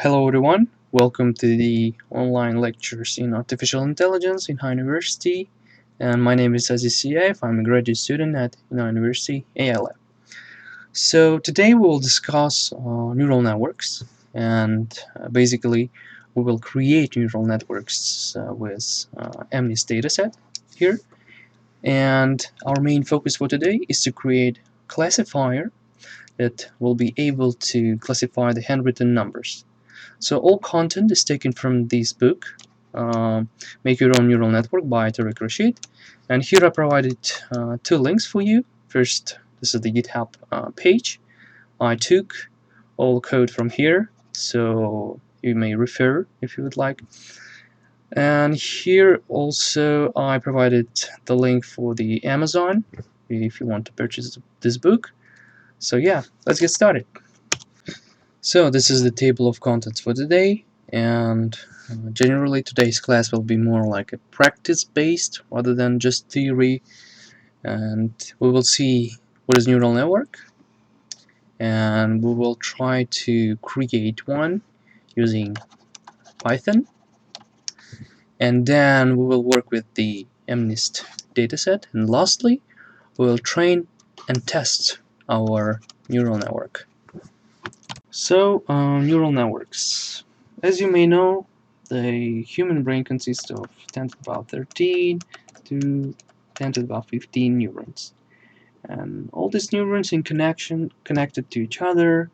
Hello everyone, welcome to the online lectures in Artificial Intelligence in University, and my name is Aziz Siaif. I'm a graduate student at University AI Lab. So today we will discuss neural networks, and basically we will create neural networks with MNIST Dataset here, and our main focus for today is to create classifier that will be able to classify the handwritten numbers. So all content is taken from this book, Make Your Own Neural Network by Tariq Rashid. And here I provided two links for you. First, this is the GitHub page. I took all code from here, so you may refer if you would like. And here also I provided the link for the Amazon if you want to purchase this book. So yeah, let's get started. So this is the table of contents for today, and generally today's class will be more like a practice-based rather than just theory, and we will see what is neural network, and we will try to create one using Python, and then we will work with the MNIST dataset, and lastly we will train and test our neural network. So, neural networks. As you may know, the human brain consists of 10 to the power 13 to 10 to the power 15 neurons. And all these neurons connected to each other,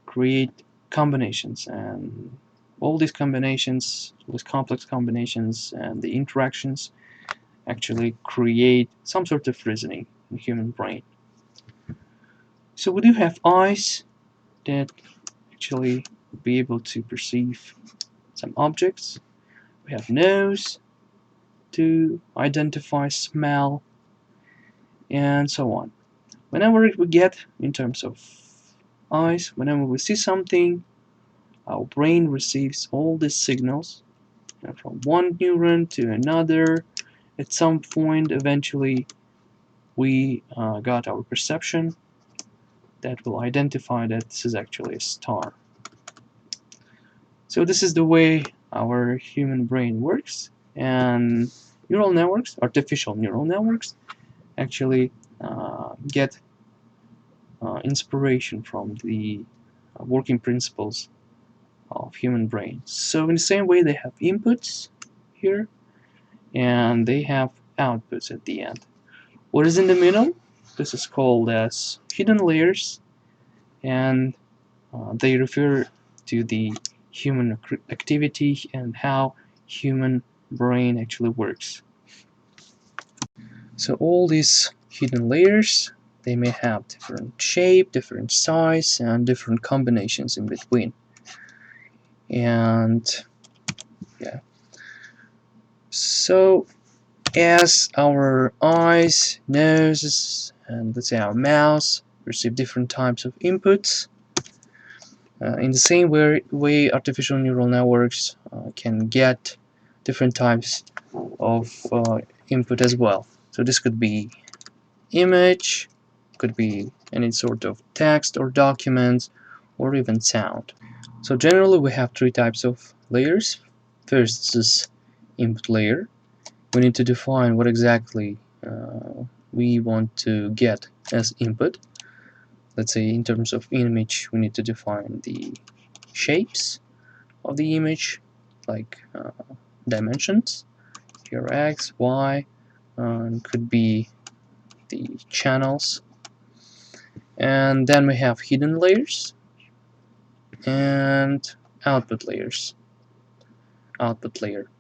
create combinations. And all these combinations, these complex combinations and the interactions actually create some sort of reasoning in the human brain. So we do have eyes that actually be able to perceive some objects. We have nose to identify smell, and so on. Whenever we get in terms of eyes, whenever we see something, our brain receives all these signals from one neuron to another. At some point, eventually, we got our perception that will identify that this is actually a star. So this is the way our human brain works, and neural networks, artificial neural networks, actually get inspiration from the working principles of human brain. So in the same way, they have inputs here, and they have outputs at the end. What is in the middle? This is called as hidden layers, and they refer to the human activity and how human brain actually works. So all these hidden layers, they may have different shape, different size, and different combinations in between. And yeah, so as our eyes, noses, and let's say our mouth receive different types of inputs, in the same way artificial neural networks can get different types of input as well. So this could be image, could be any sort of text or documents, or even sound. So generally we have three types of layers. First is input layer. We need to define what exactly we want to get as input. Let's say in terms of image, we need to define the shapes of the image, like dimensions, here x, y, and could be the channels. And then we have hidden layers and output layers. Output layer.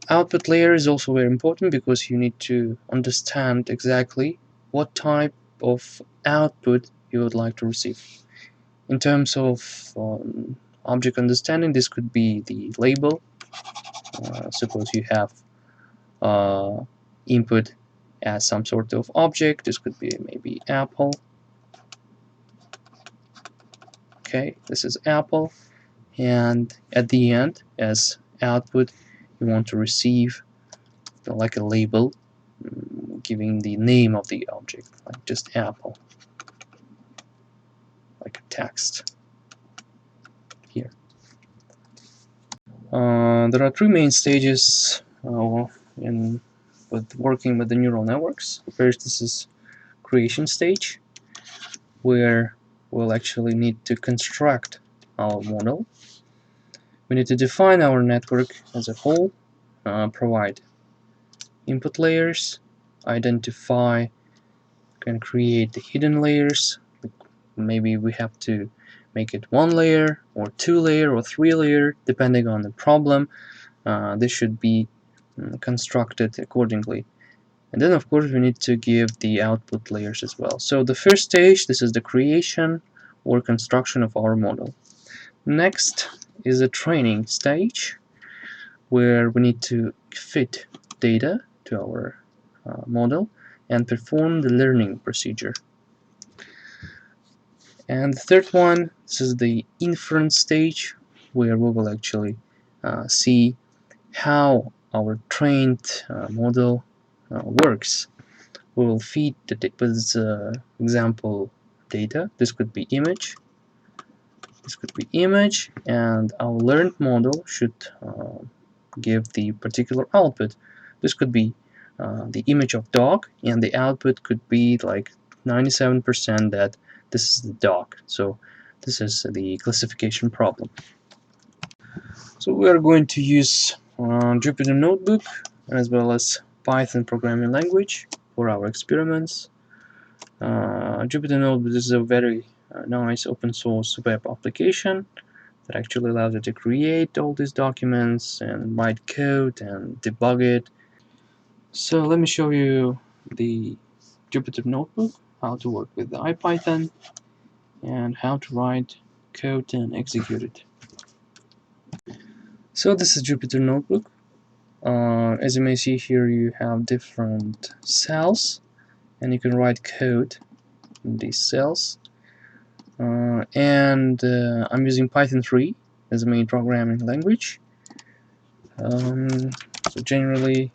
Output layer is also very important because you need to understand exactly what type of output you would like to receive. In terms of object understanding, this could be the label. Suppose you have input as some sort of object. This could be maybe apple. Okay, this is apple, and at the end, as output, you want to receive like a label giving the name of the object, like just apple, like a text. here. There are three main stages with working with the neural networks. First, this is creation stage, where we'll actually need to construct our model. We need to define our network as a whole, provide input layers, identify and create the hidden layers. Maybe we have to make it 1 layer or 2 layer or 3 layer depending on the problem. This should be constructed accordingly. And then of course we need to give the output layers as well. So the first stage, this is the creation or construction of our model. Next is a training stage, where we need to fit data to our model and perform the learning procedure. And the third one, this is the inference stage, where we will actually see how our trained model works. We will feed with example data. This could be image. This could be image, and our learned model should give the particular output. This could be the image of dog, and the output could be like 97% that this is the dog. So this is the classification problem. So we are going to use Jupyter Notebook as well as Python programming language for our experiments. Jupyter Notebook is a very nice open source web application that actually allows you to create all these documents and write code and debug it. So let me show you the Jupyter Notebook, how to work with the IPython, and how to write code and execute it. So this is Jupyter Notebook. As you may see here, you have different cells, and you can write code in these cells. I'm using Python 3 as the main programming language. So generally,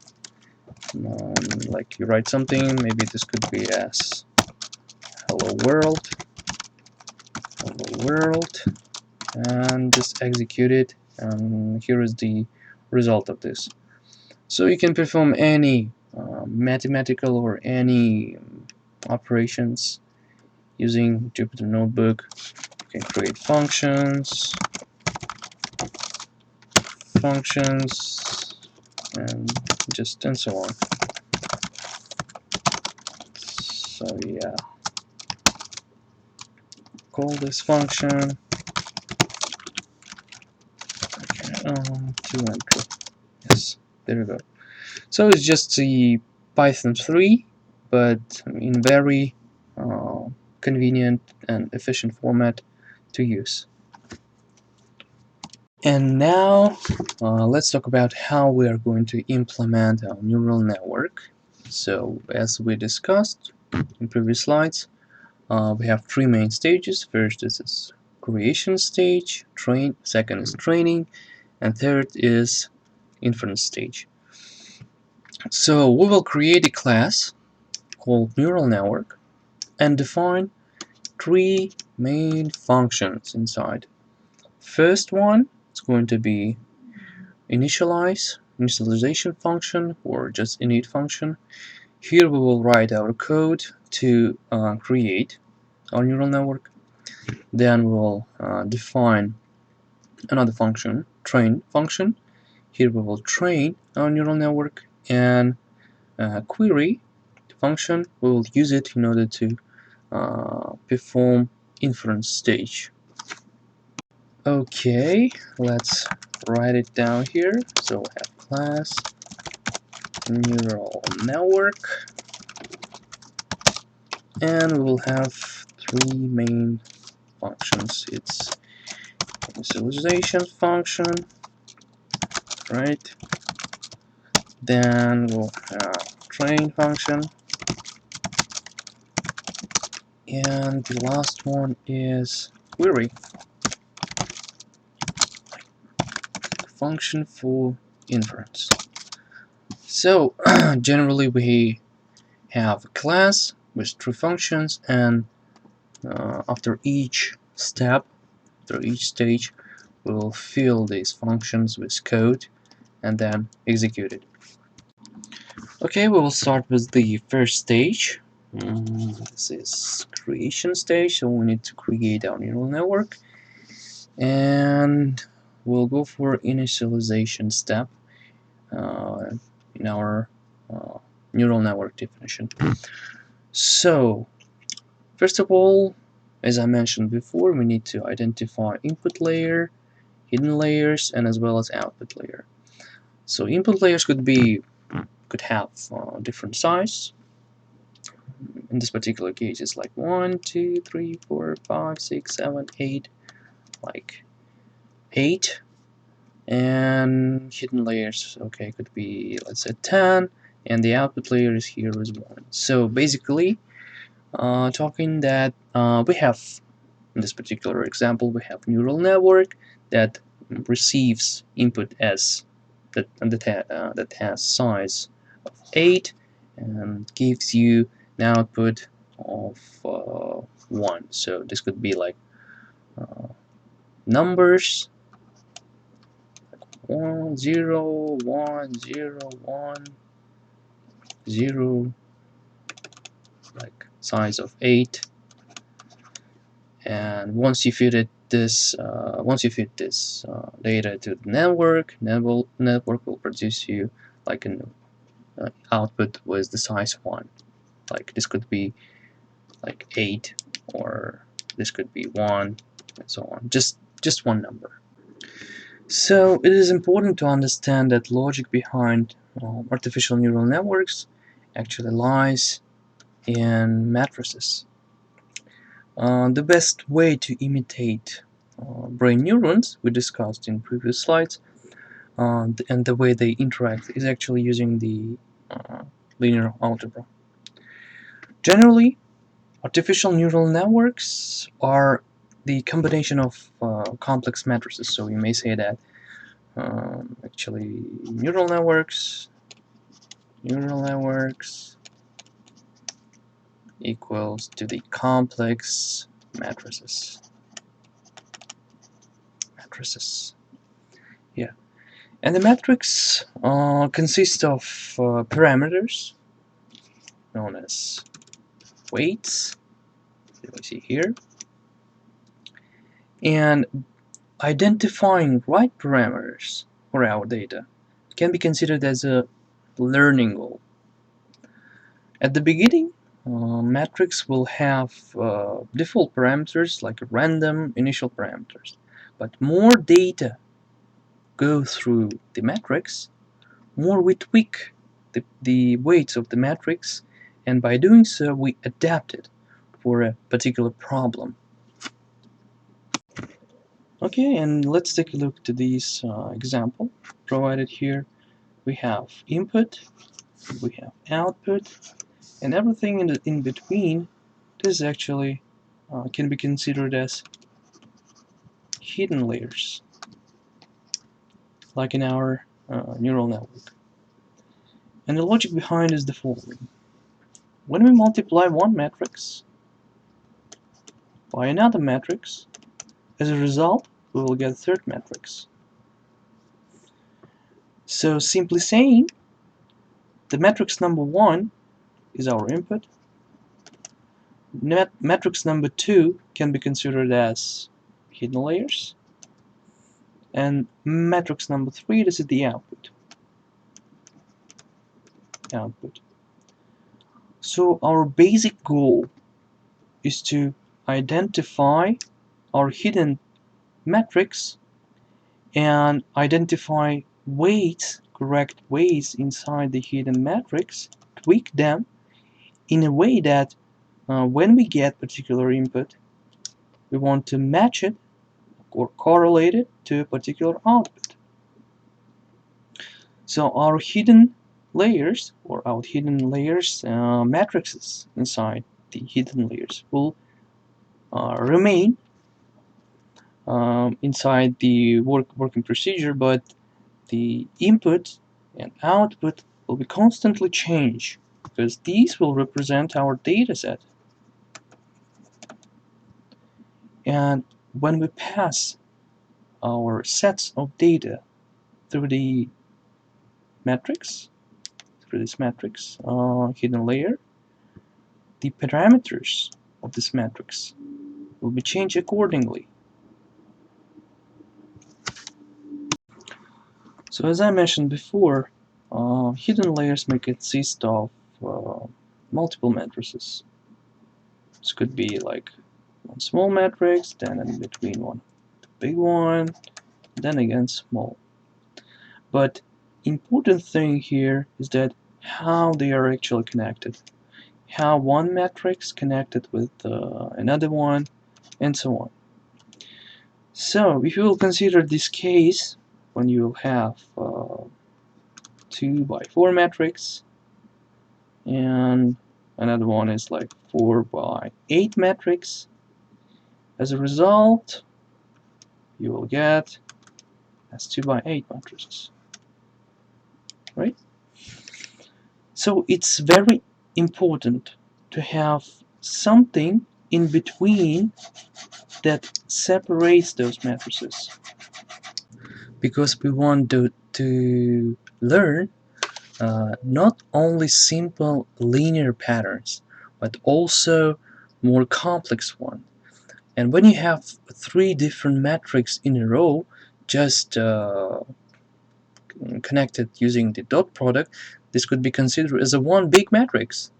like you write something, maybe this could be as hello world, and just execute it, and here is the result of this. So you can perform any mathematical or any operations using Jupyter Notebook. You can create functions, and so on. So yeah, call this function to enter. Yes, there we go. So it's just the Python 3, but in very convenient and efficient format to use. And now let's talk about how we are going to implement our neural network. So as we discussed in previous slides, we have three main stages. First is creation stage, second is training, and third is inference stage. So we will create a class called neural network and define three main functions inside. First one is going to be initialization function, or just init function. Here we will write our code to create our neural network. Then we will define another function, train function. Here we will train our neural network, and query function, we will use it in order to perform inference stage. Okay, let's write it down here. So we have class neural network, and we will have three main functions. It's initialization function, right? Then we'll have train function, and the last one is query function for inference. So generally we have a class with three functions, and after each step, after each stage, we will fill these functions with code and then execute it. Okay, we will start with the first stage. This is creation stage, so we need to create our neural network, and we'll go for initialization step in our neural network definition. So first of all, as I mentioned before, we need to identify input layer, hidden layers, and as well as output layer. So input layers could have different size. In this particular case, it's like 1, 2, 3, 4, 5, 6, 7, 8, like 8. And hidden layers, okay, could be, let's say, 10, and the output layer is here is 1. So basically, talking that we have, in this particular example, we have neural network that receives input as that has size of 8 and gives you an output of 1. So this could be like numbers 1, 0, 1, 0, 1, 0, like size of 8. And once you feed this data to the network will produce you like an output with the size 1. Like this could be like 8, or this could be 1, and so on. Just one number. So it is important to understand that logic behind artificial neural networks actually lies in matrices. The best way to imitate brain neurons, we discussed in previous slides, and the way they interact is actually using the linear algebra. Generally, artificial neural networks are the combination of complex matrices. So you may say that actually neural networks equals to the complex matrices. Yeah. And the matrix consists of parameters known as weights, as we see here, and identifying right parameters for our data can be considered as a learning goal. At the beginning, matrix will have default parameters like random initial parameters, but more data go through the matrix, more we tweak the weights of the matrix, and by doing so we adapt it for a particular problem. Okay, and let's take a look to this example provided here. We have input, we have output, and everything in between. This actually can be considered as hidden layers, like in our neural network. And the logic behind is the following. When we multiply one matrix by another matrix, as a result, we will get a third matrix. So simply saying, the matrix number 1 is our input. Matrix number 2 can be considered as hidden layers. And matrix number 3, this is the output. So our basic goal is to identify our hidden matrix and identify weights, correct weights inside the hidden matrix, tweak them in a way that when we get particular input, we want to match it or correlate it to a particular output. So our hidden layers, or our hidden layers matrices inside the hidden layers will remain inside the working procedure, but the input and output will be constantly changed because these will represent our data set. And when we pass our sets of data through the matrix, through this matrix hidden layer, the parameters of this matrix will be changed accordingly. So as I mentioned before, hidden layers may consist of multiple matrices. This could be like one small matrix, then in between one big one, then again small. But important thing here is that how they are actually connected. How one matrix connected with another one, and so on. So if you will consider this case, when you have 2 by 4 matrix, and another one is like 4 by 8 matrix, as a result, you will get as 2 by 8 matrices, right? So it's very important to have something in between that separates those matrices, because we want to learn not only simple linear patterns, but also more complex ones. And when you have 3 different metrics in a row, just connected using the dot product, this could be considered as a one big matrix.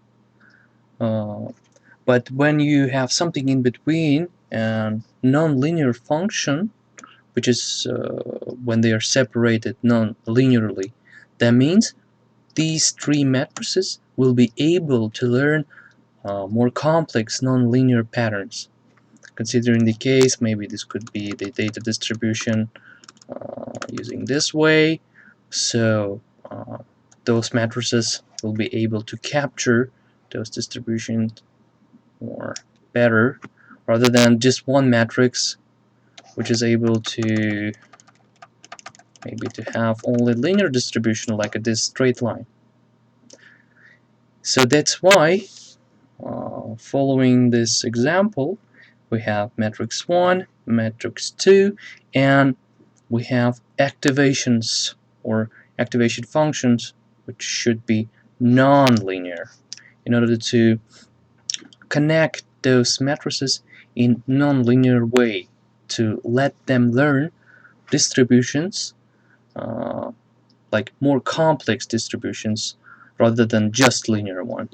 But when you have something in between and non-linear function, which is when they are separated non-linearly, that means these 3 matrices will be able to learn more complex non-linear patterns. Considering the case, maybe this could be the data distribution using this way. So those matrices will be able to capture those distributions more better, rather than just one matrix which is able to maybe to have only linear distribution like this straight line. So that's why following this example, we have matrix 1, matrix 2, and we have activations or activation functions which should be non-linear in order to connect those matrices in non-linear way to let them learn distributions like more complex distributions rather than just linear one.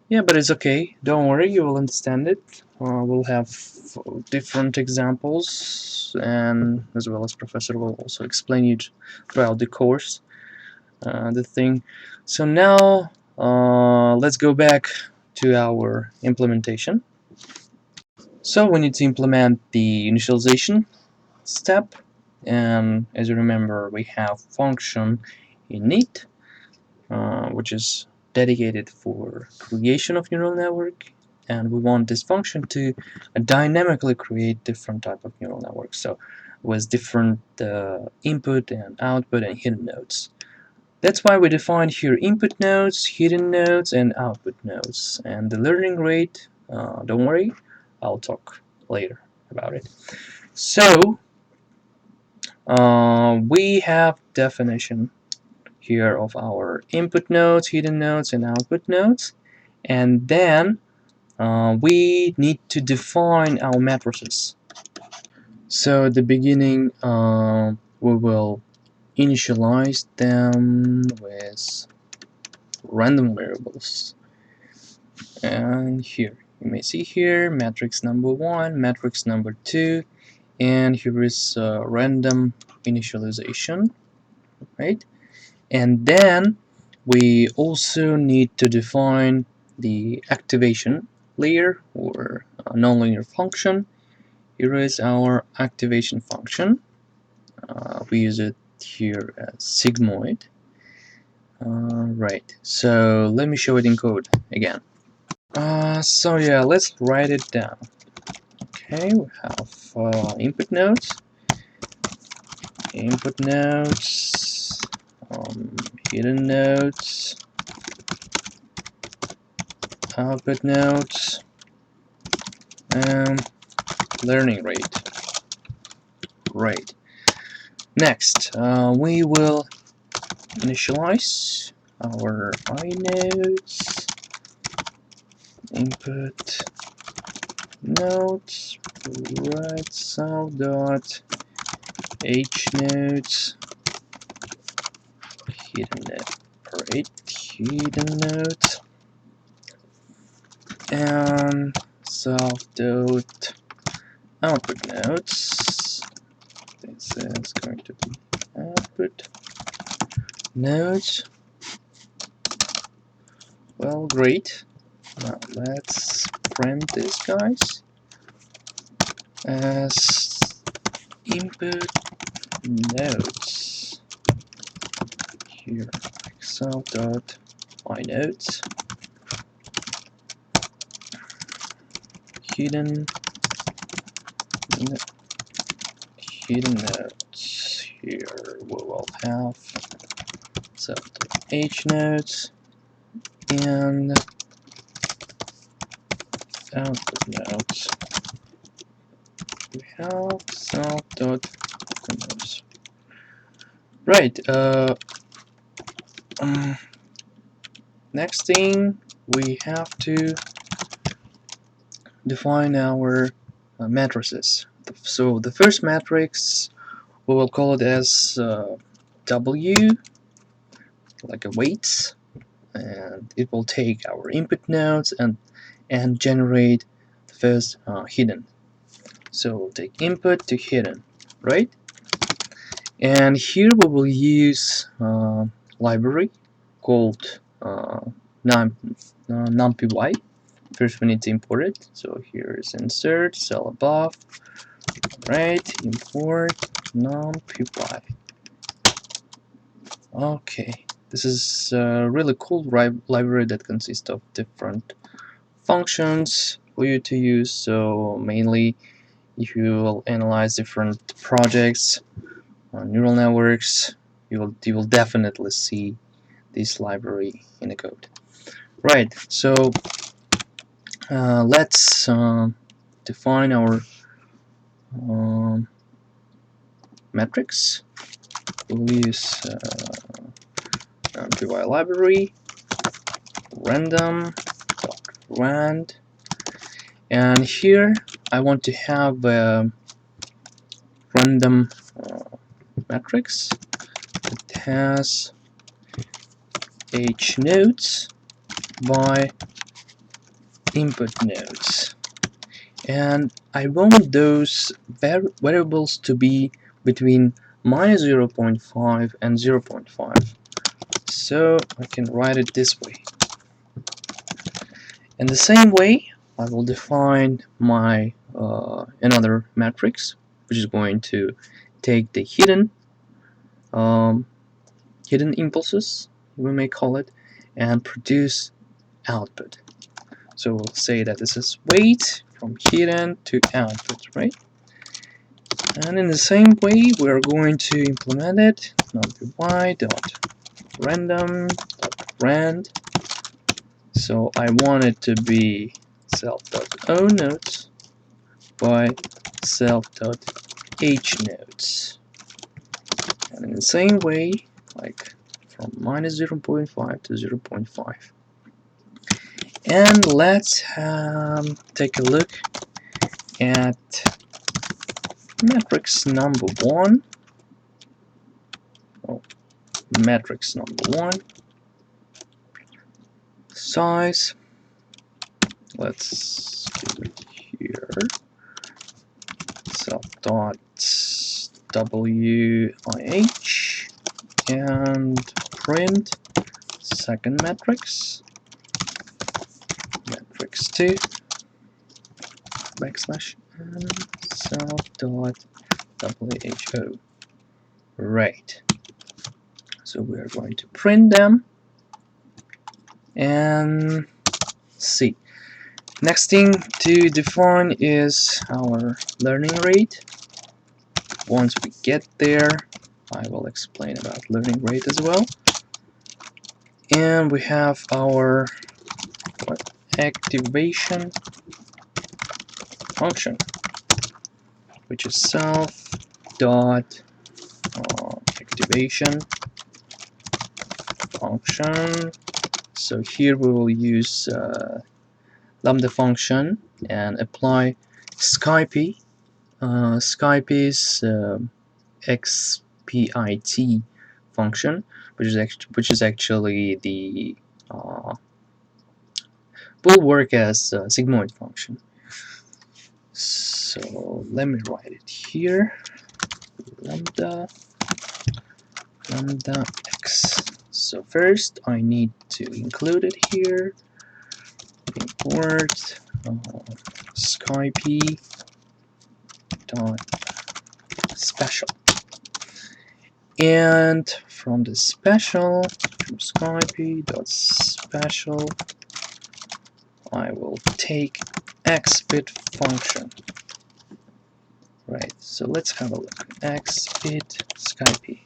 Yeah, but it's okay. Don't worry, you will understand it. We'll have different examples, and as well as Professor will also explain it throughout the course, the thing. So now, let's go back to our implementation. So we need to implement the initialization step, and as you remember, we have function init, which is dedicated for creation of neural network, and we want this function to dynamically create different type of neural networks, so with different input and output and hidden nodes. That's why we define here input nodes, hidden nodes, and output nodes. And the learning rate, don't worry, I'll talk later about it. So we have definition here of our input nodes, hidden nodes, and output nodes, and then we need to define our matrices. So at the beginning, we will initialize them with random variables, and here you may see here matrix number 1, matrix number 2, and here is random initialization, right? And then we also need to define the activation layer or nonlinear function. Here is our activation function. We use it here as sigmoid. Right, so let me show it in code again. So yeah, let's write it down. Okay, we have input nodes, hidden nodes, output nodes, and learning rate. Right. Next, we will initialize our inodes, input nodes, right self dot h nodes, hidden node, right, hidden nodes, and self dot output nodes. This is going to be output nodes. Well, great. Now let's print this, guys, as input nodes. Here, self dot inodes, hidden nodes. Here we will have self dot h nodes and output nodes. We have self dot nodes. Right. Next thing, we have to define our matrices. So the first matrix, we will call it as W, like a weights, and it will take our input nodes and generate the first hidden. So we'll take input to hidden, right? And here we will use library called numpy. First we need to import it. So here is insert cell above, right? Import numpy. Okay, this is a really cool library that consists of different functions for you to use. So mainly, if you will analyze different projects on neural networks, you will definitely see this library in the code. Right. So let's define our metrics. We'll use numpy library rand, and here I want to have a random matrix that has h nodes by input nodes, and I want those variables to be between -0.5 and 0.5, so I can write it this way. In the same way, I will define my another matrix, which is going to take the hidden impulses, we may call it, and produce output. So we'll say that this is weight from hidden to output, right? And in the same way, we're going to implement it numpy.random.rand. So I want it to be self.oNodes by self.hNodes. And in the same way, like from -0.5 to 0.5. And let's take a look at matrix number 1. Matrix number 1. Size. Let's do it here. Self.wih and print second matrix. Matrix 2 backslash and self.who. Right. So we are going to print them and see. Next thing to define is our learning rate. Once we get there, I will explain about learning rate as well. And we have our activation function, which is self dot activation function. So here we will use lambda function and apply Skype. Skype is xpit function, which is actually the will work as a sigmoid function. So let me write it here. Lambda x. So first I need to include it here. Import Skype dot special, and from the special, from Skype dot special, I will take xbit function. Right, so let's have a look. Xbit Skype.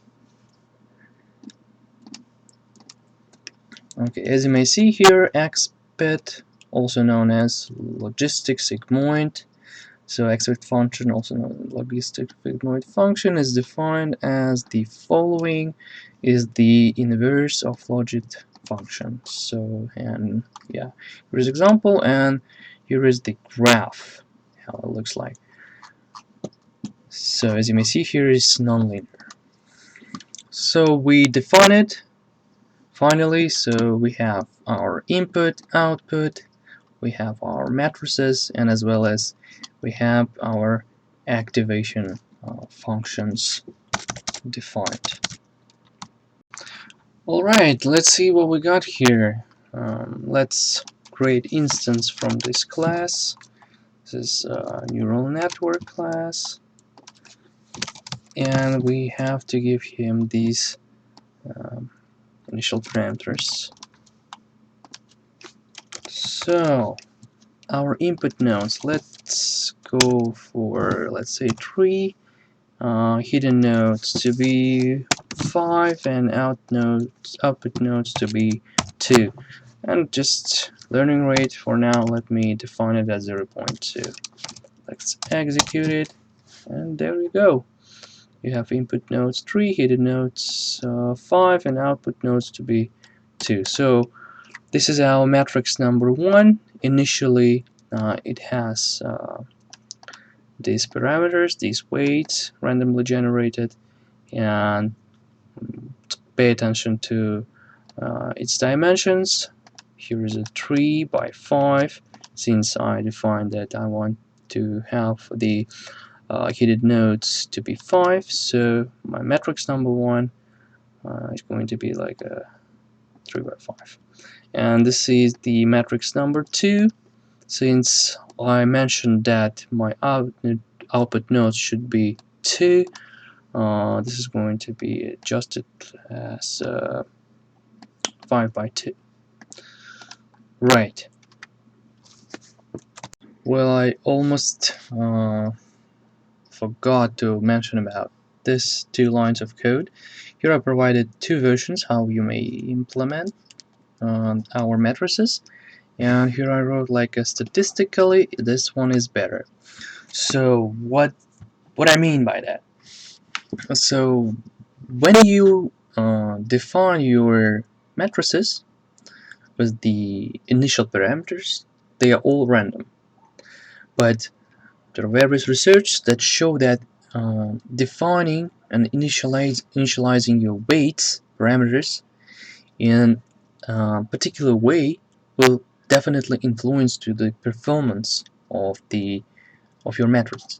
Okay, as you may see here, xbit, also known as logistic sigmoid. So xbit function, also known as logistic sigmoid function, is defined as the following: is the inverse of logit function. So, and yeah, here's example, and here is the graph, how it looks like. So as you may see here is nonlinear. So we define it finally. So we have our input, output, we have our matrices, and as well as we have our activation functions defined. Alright, let's see what we got here. Let's create instance from this class. This is a neural network class, and we have to give him these initial parameters. So our input nodes, let's go for, let's say, 3, hidden nodes to be 5, and output nodes to be 2. And just learning rate for now, let me define it as 0.2. Let's execute it, and there we go. You have input nodes 3, hidden nodes 5, and output nodes to be 2. So this is our matrix number 1. Initially, it has these parameters, these weights, randomly generated, and pay attention to its dimensions. Here is a 3 by 5, since I defined that I want to have the hidden nodes to be 5, so my matrix number 1 is going to be like a 3 by 5. And this is the matrix number 2, since I mentioned that my output nodes should be 2. This is going to be adjusted as 5 by 2. Right. Well, I almost forgot to mention about this 2 lines of code. Here I provided 2 versions how you may implement our matrices, and here I wrote like statistically this one is better. So what I mean by that? So when you define your matrices with the initial parameters, they are all random, but there are various research that show that defining and initializing your weights parameters in a particular way will definitely influence to the performance of your matrix,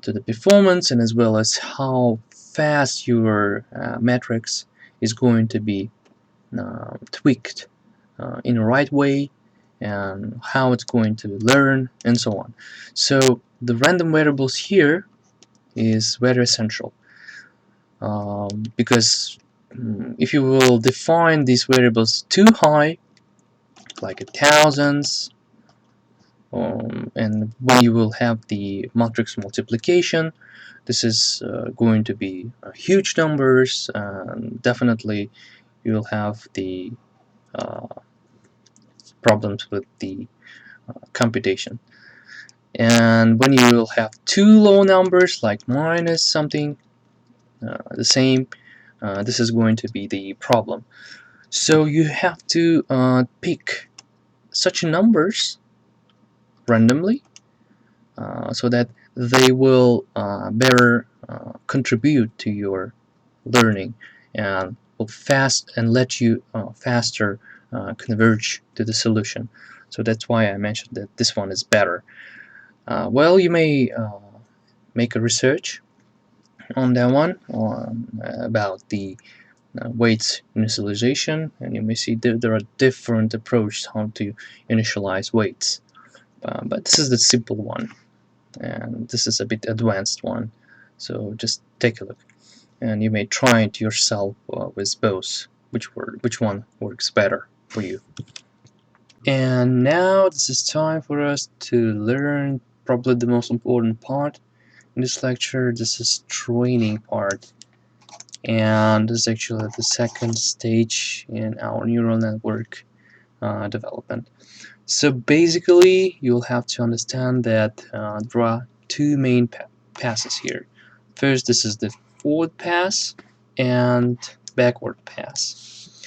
to the performance, and as well as how fast your matrix is going to be tweaked in the right way, and how it's going to learn, and so on. So the random variables here is very essential, because if you will define these variables too high, like thousands, and when you will have the matrix multiplication, this is going to be huge numbers, and definitely you will have the problems with the computation. And when you will have two low numbers like minus something the same, this is going to be the problem. So you have to pick such numbers randomly so that they will better contribute to your learning and will let you faster converge to the solution. So that's why I mentioned that this one is better. Well, you may make a research on that one about the weights initialization, and you may see there are different approaches how to initialize weights. But this is the simple one, and this is a bit advanced one. So just take a look, and you may try it yourself with both. Which one works better for you? And now this is time for us to learn probably the most important part in this lecture. This is training part, and this is actually the second stage in our neural network development. So basically, you'll have to understand that there are two main passes here. First, this is the forward pass and backward pass.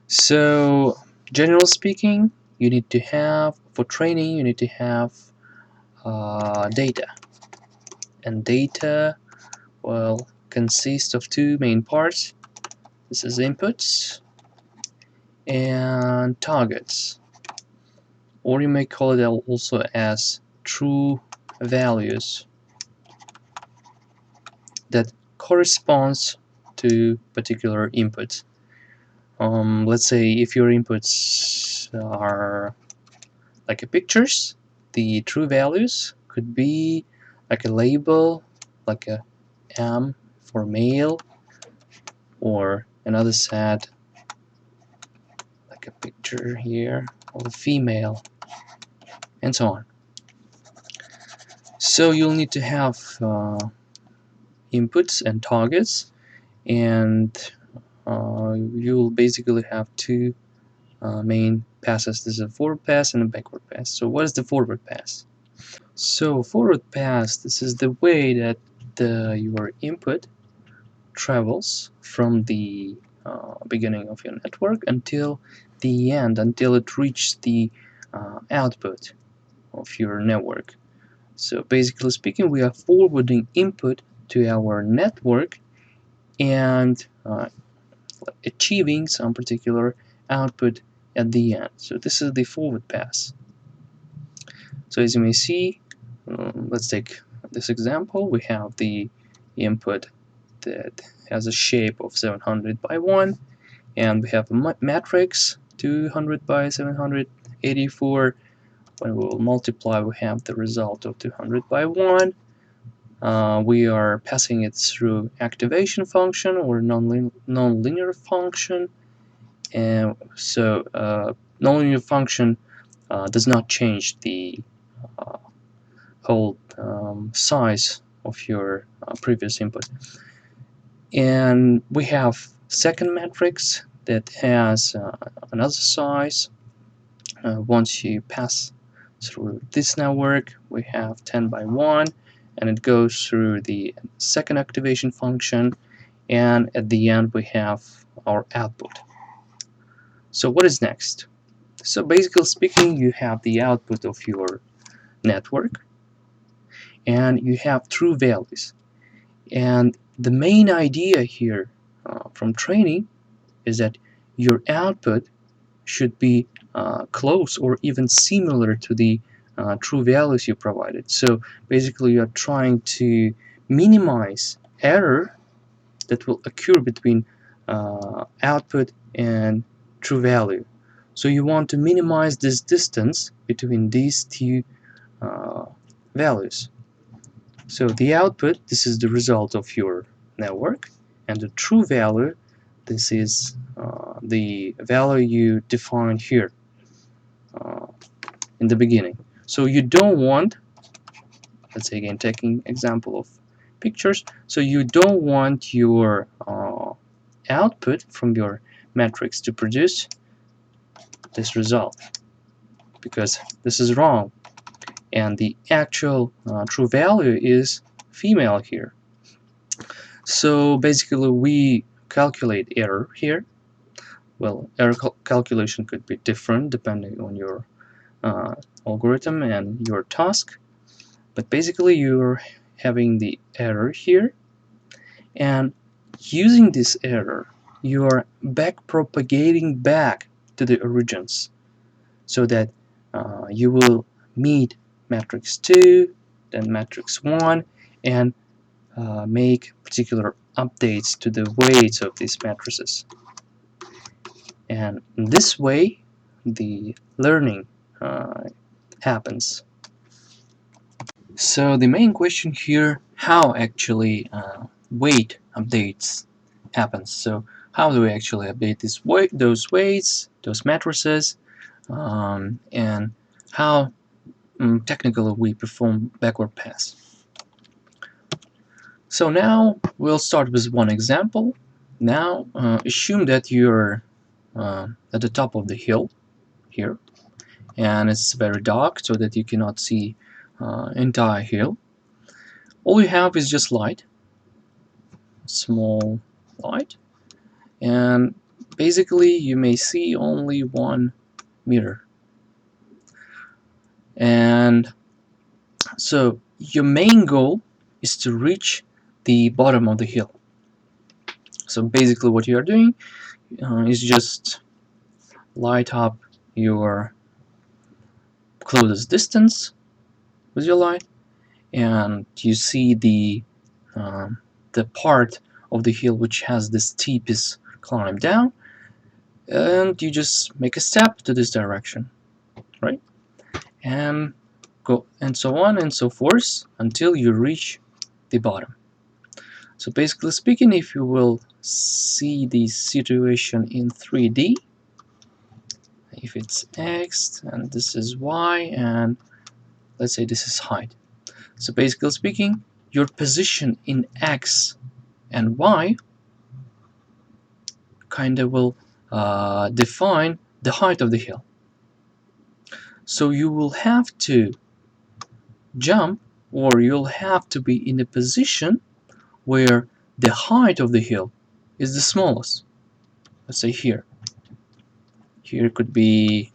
So, generally speaking, you need to have, for training, you need to have data. And data, well, consists of two main parts. This is inputs and targets, or you may call it also as true values that corresponds to particular inputs. Let's say if your inputs are like a pictures, the true values could be like a label, like a M for male, or another set like a picture here of a female, and so on. So you'll need to have inputs and targets, and you'll basically have two main passes. There's a forward pass and a backward pass. So what is the forward pass? So forward pass, this is the way that your input travels from the beginning of your network until the end, until it reaches the output of your network. So basically speaking, we are forwarding input to our network and achieving some particular output at the end. So this is the forward pass. So as you may see, let's take this example. We have the input that has a shape of 700 by 1, and we have a matrix 200 by 784. When we will multiply, we have the result of 200 by 1. We are passing it through activation function or nonlinear function, and so nonlinear function does not change the whole size of your previous input. And we have second matrix that has another size. Once you pass through this network, we have 10 by 1, and it goes through the second activation function, and at the end we have our output. So what is next? So basically speaking, you have the output of your network, and you have true values. And the main idea here from training is that your output should be close or even similar to the true values you provided. So basically you're trying to minimize error that will occur between output and true value. So you want to minimize this distance between these two values. So the output, this is the result of your network, and the true value, this is the value you defined here in the beginning. So you don't want, let's say again, taking example of pictures, so you don't want your output from your matrix to produce this result, because this is wrong. and the actual true value is female here. So basically we calculate error here. Well, error calculation could be different depending on your algorithm and your task, but basically you're having the error here, and using this error you are propagating back to the origins, so that you will meet matrix 2, then matrix 1, and make particular updates to the weights of these matrices. And in this way the learning happens. So the main question here, how actually weight updates happens. So how do we actually update those weights, those matrices, and how technically we perform backward pass. So now we'll start with one example. Now assume that you're at the top of the hill here, and it's very dark so that you cannot see entire hill. All you have is just light, small light, and basically you may see only 1 meter. And so your main goal is to reach the bottom of the hill. So basically what you are doing is just light up your closest distance with your light, and you see the part of the hill which has the steepest climb down, and you just make a step to this direction, right? And go, and so on and so forth until you reach the bottom. So basically speaking, if you will see the situation in 3D, if it's x and this is y, and let's say this is height. So basically speaking, your position in x and y kind of will define the height of the hill. So you will have to jump, or you'll have to be in a position where the height of the hill is the smallest. Let's say here. Here could be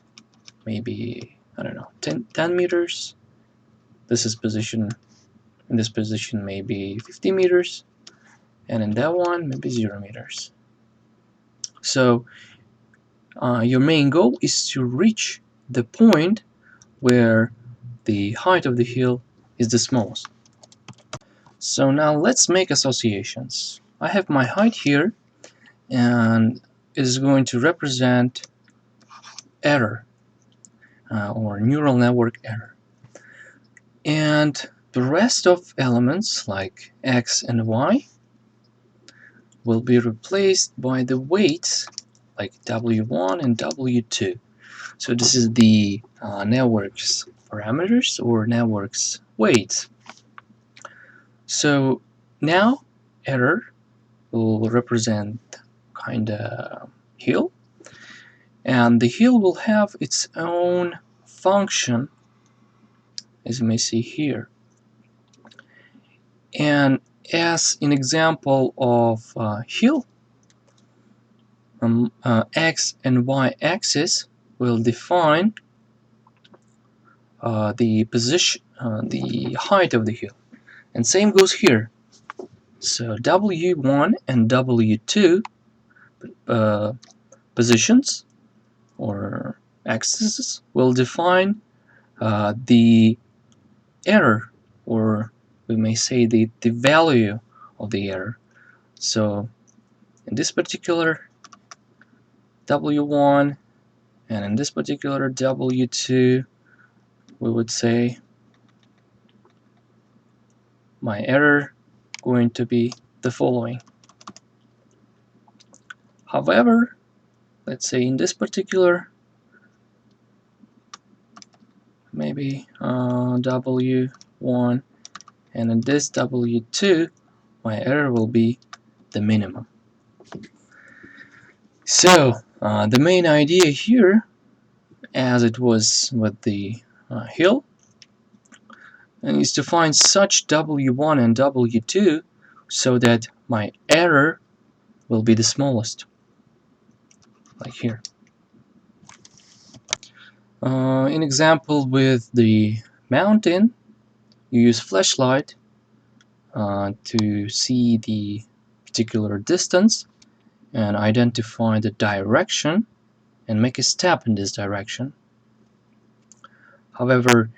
maybe, I don't know, 10 meters. This is position, in this position maybe 50 meters, and in that one maybe 0 meters. So your main goal is to reach the point where the height of the hill is the smallest. So now let's make associations. I have my height here, and it is going to represent error or neural network error. And the rest of elements like x and y will be replaced by the weights like w1 and w2. So this is the network's parameters or network's weights. So now error will represent kind of hill, and the hill will have its own function, as you may see here. And as an example of hill, x and y axis will define the position, the height of the hill, and same goes here. So w1 and w2 positions or axes will define the error, or we may say the value of the error. So in this particular w1 and in this particular w2, we would say my error going to be the following. However, let's say in this particular, maybe w1, and in this w2, my error will be the minimum. So the main idea here, as it was with the hill, and is to find such W1 and W2 so that my error will be the smallest, like here. In example with the mountain, you use flashlight to see the particular distance and identify the direction and make a step in this direction. However,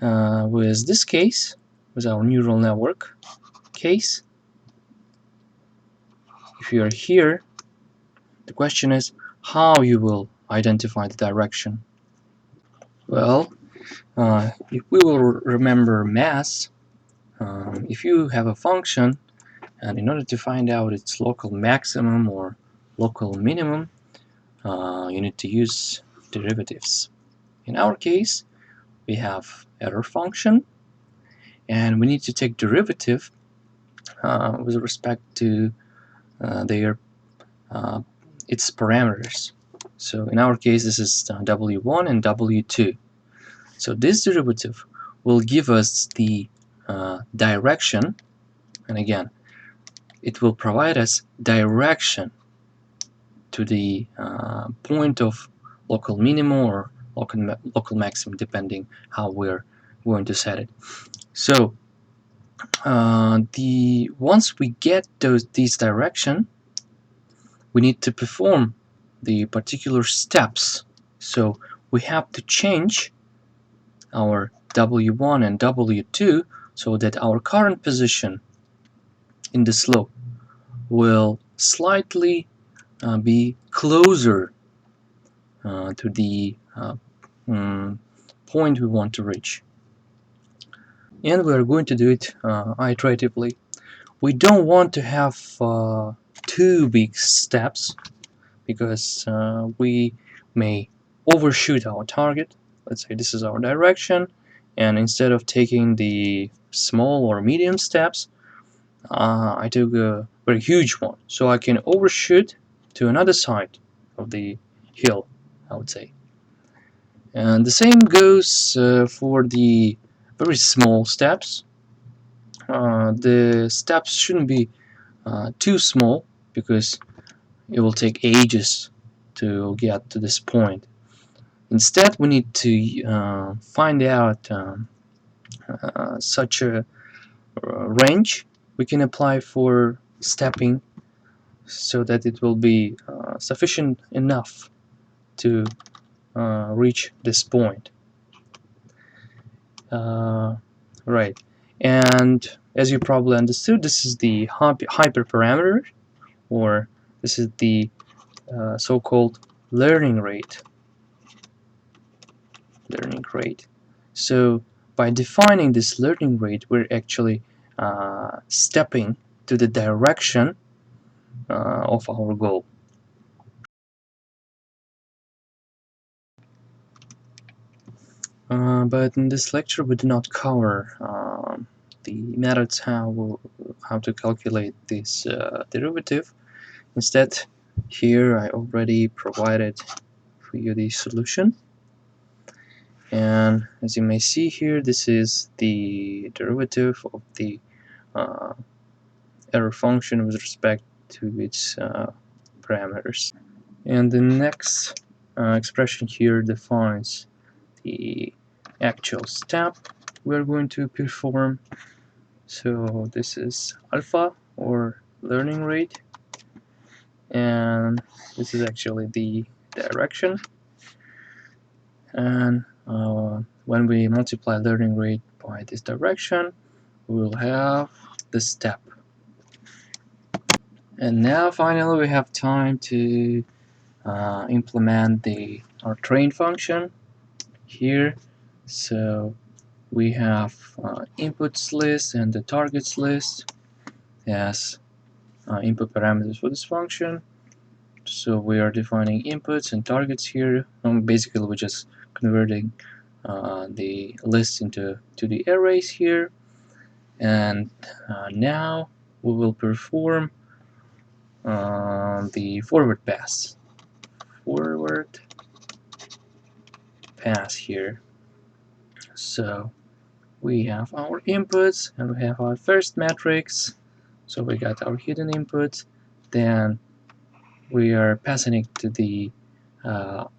with this case, with our neural network case, if you are here, the question is how you will identify the direction. Well, if we will remember mass, if you have a function, and in order to find out its local maximum or local minimum, you need to use derivatives. In our case, we have error function, and we need to take derivative with respect to its parameters. So in our case, this is W1 and W2. So this derivative will give us the direction, and again, it will provide us direction to the point of local minimum or local maximum, depending how we're going to set it. So once we get these direction, we need to perform the particular steps. So we have to change our W1 and W2 so that our current position in the slope will slightly be closer to the point we want to reach. And we're going to do it iteratively. We don't want to have two big steps because we may overshoot our target. Let's say this is our direction, and instead of taking the small or medium steps, I took a very huge one, so I can overshoot to another side of the hill, I would say. And the same goes for the very small steps. The steps shouldn't be too small because it will take ages to get to this point. Instead, we need to find out such a range we can apply for stepping so that it will be sufficient enough to reach this point. Right, and as you probably understood, this is the hyperparameter, or this is the so-called learning rate. So by defining this learning rate, we're actually stepping to the direction of our goal. But in this lecture, we do not cover the methods how to calculate this derivative. Instead, here I already provided for you the solution. And as you may see here, this is the derivative of the error function with respect to its parameters. And the next expression here defines the actual step we're going to perform. So this is alpha, or learning rate, and this is actually the direction. And when we multiply learning rate by this direction, we will have the step. And now finally we have time to implement our train function here. So we have inputs list and the targets list as input parameters for this function. So we are defining inputs and targets here. Basically, we're just converting the list into the arrays here. And now we will perform the forward pass. Here. So we have our inputs and we have our first matrix. So we got our hidden input, then we are passing it to the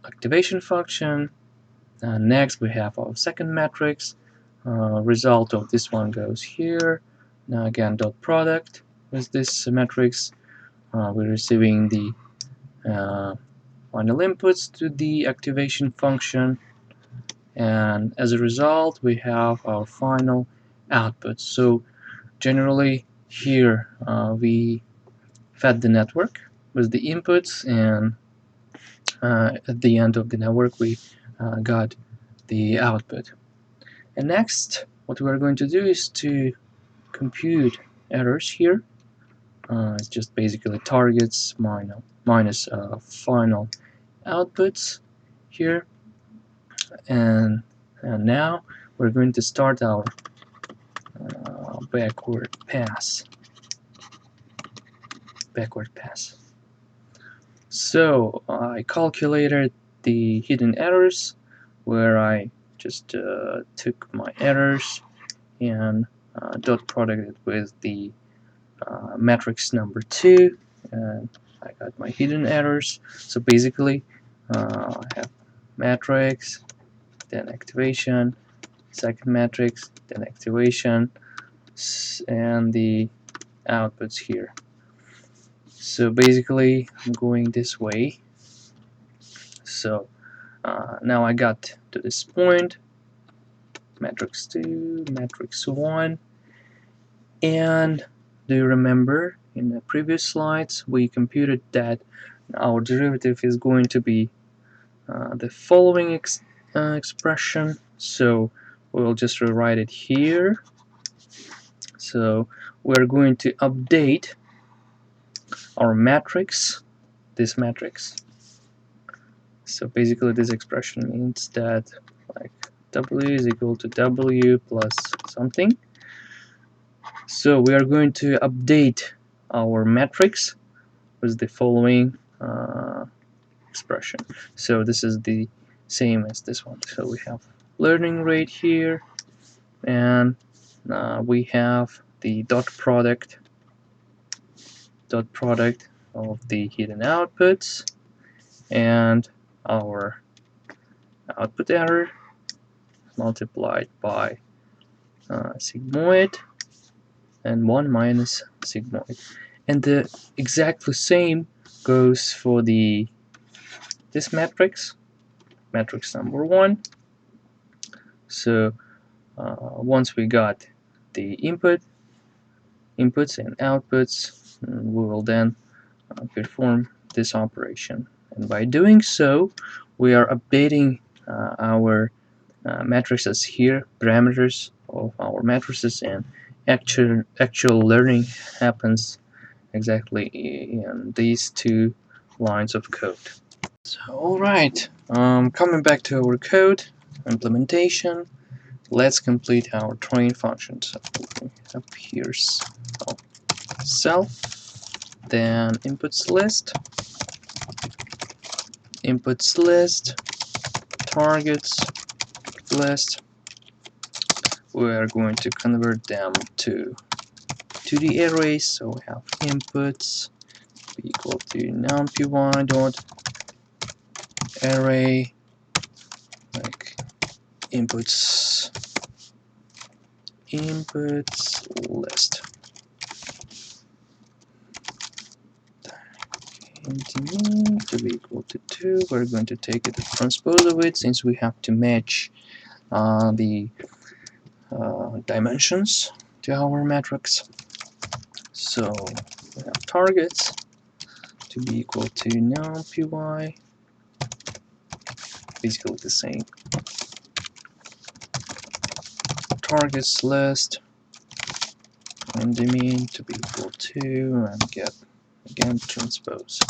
activation function. Next we have our second matrix. Result of this one goes here. Now again, dot product with this matrix. We're receiving the final inputs to the activation function, and as a result we have our final output. So generally here we fed the network with the inputs, and at the end of the network we got the output. And next what we're going to do is to compute errors here. It's just basically targets minus final outputs here, and now we're going to start our backward pass. So I calculated the hidden errors, where I just took my errors and dot producted with the matrix number 2, and I got my hidden errors. So basically I have matrix, then activation, second matrix, then activation, and the outputs here. So basically I'm going this way. So now I got to this point, matrix 2, matrix 1, and do you remember in the previous slides we computed that our derivative is going to be the following expression. So we'll just rewrite it here. So we're going to update our matrix, this matrix. So basically this expression means that like w is equal to w plus something. So we are going to update our matrix with the following expression. So this is the same as this one. So we have learning rate here, and we have the dot product of the hidden outputs and our output error multiplied by sigmoid and 1 minus sigmoid. And the exactly same goes for this matrix number 1. So once we got the inputs and outputs, we will then perform this operation. And by doing so, we are updating our matrices here, parameters of our matrices, and actual learning happens exactly in these two lines of code. So, alright, coming back to our code implementation, let's complete our train function. So up here's self, then inputs list, targets list. We are going to convert them to the arrays. So we have inputs equal to numpy dot array, like inputs list. Int to be equal to 2. We're going to take it the transpose of it, since we have to match the dimensions to our matrix. So we have targets to be equal to numpy, basically the same. Targets list and the mean to be equal to, and get again transpose.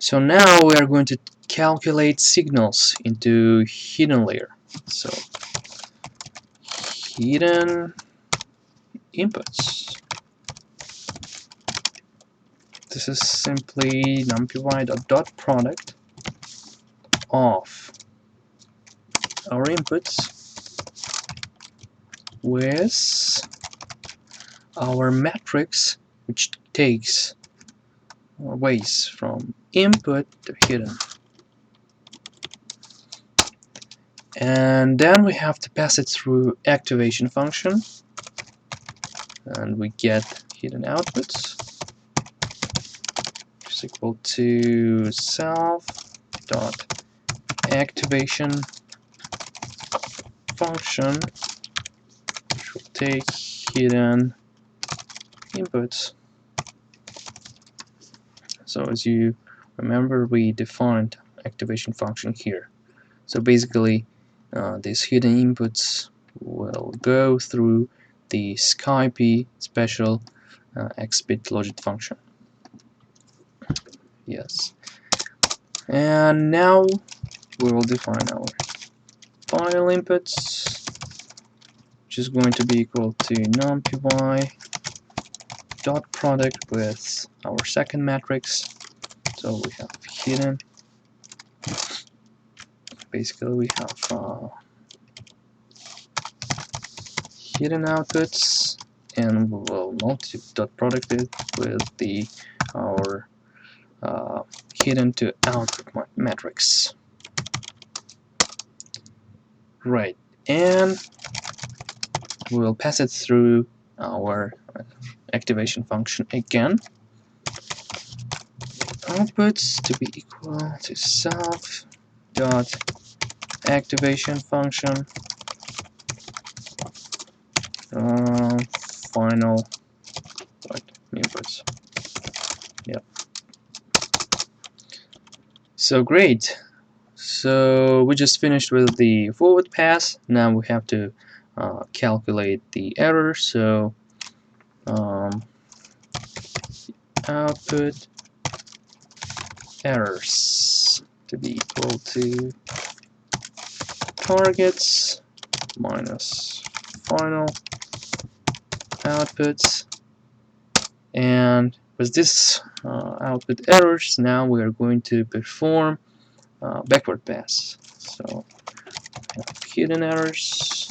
So now we are going to calculate signals into hidden layer. So hidden inputs. This is simply numpy dot product of our inputs with our matrix, which takes ways from input to hidden. And then we have to pass it through activation function, and we get hidden outputs, which is equal to self dot activation function, which will take hidden inputs. So as you remember, we defined activation function here. So basically, these hidden inputs will go through the Skype special XBit logic function. Yes. And now we will define our final inputs, which is going to be equal to numpy dot product with our second matrix. So we have hidden. Basically, we have hidden outputs, and we will dot product it with our hidden to output matrix. Right, and we will pass it through our activation function again. Outputs to be equal to self dot activation function final inputs. Yep. So great. So we just finished with the forward pass. Now we have to calculate the error. So output errors to be equal to targets minus final outputs. And with this output errors, now we are going to perform backward pass. So hidden errors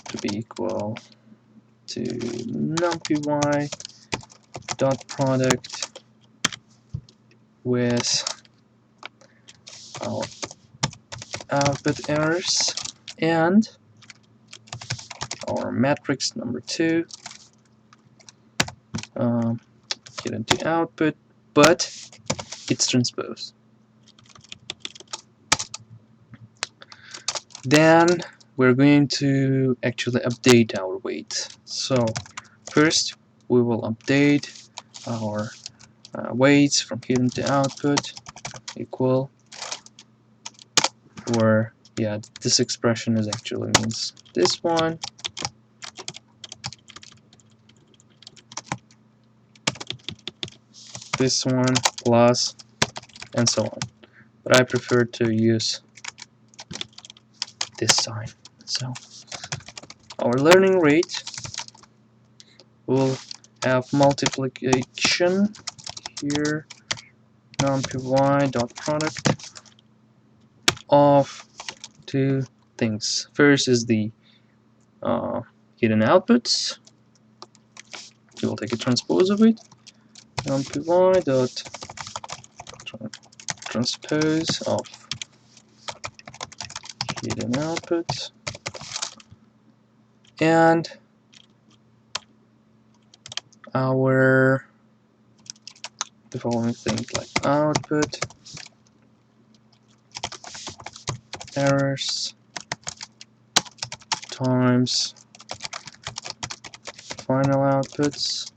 to be equal to numpy dot product with our output errors and our matrix number 2 hidden to output, but it's transposed. Then we're going to actually update our weight. So first we will update our weights from hidden to output equal, where this expression is actually means this one plus and so on, but I prefer to use this sign. So our learning rate will have multiplication here, numpy dot product of two things. First is the hidden outputs. We will take a transpose of it, numpy dot transpose of hidden outputs, and the following things like output errors times final outputs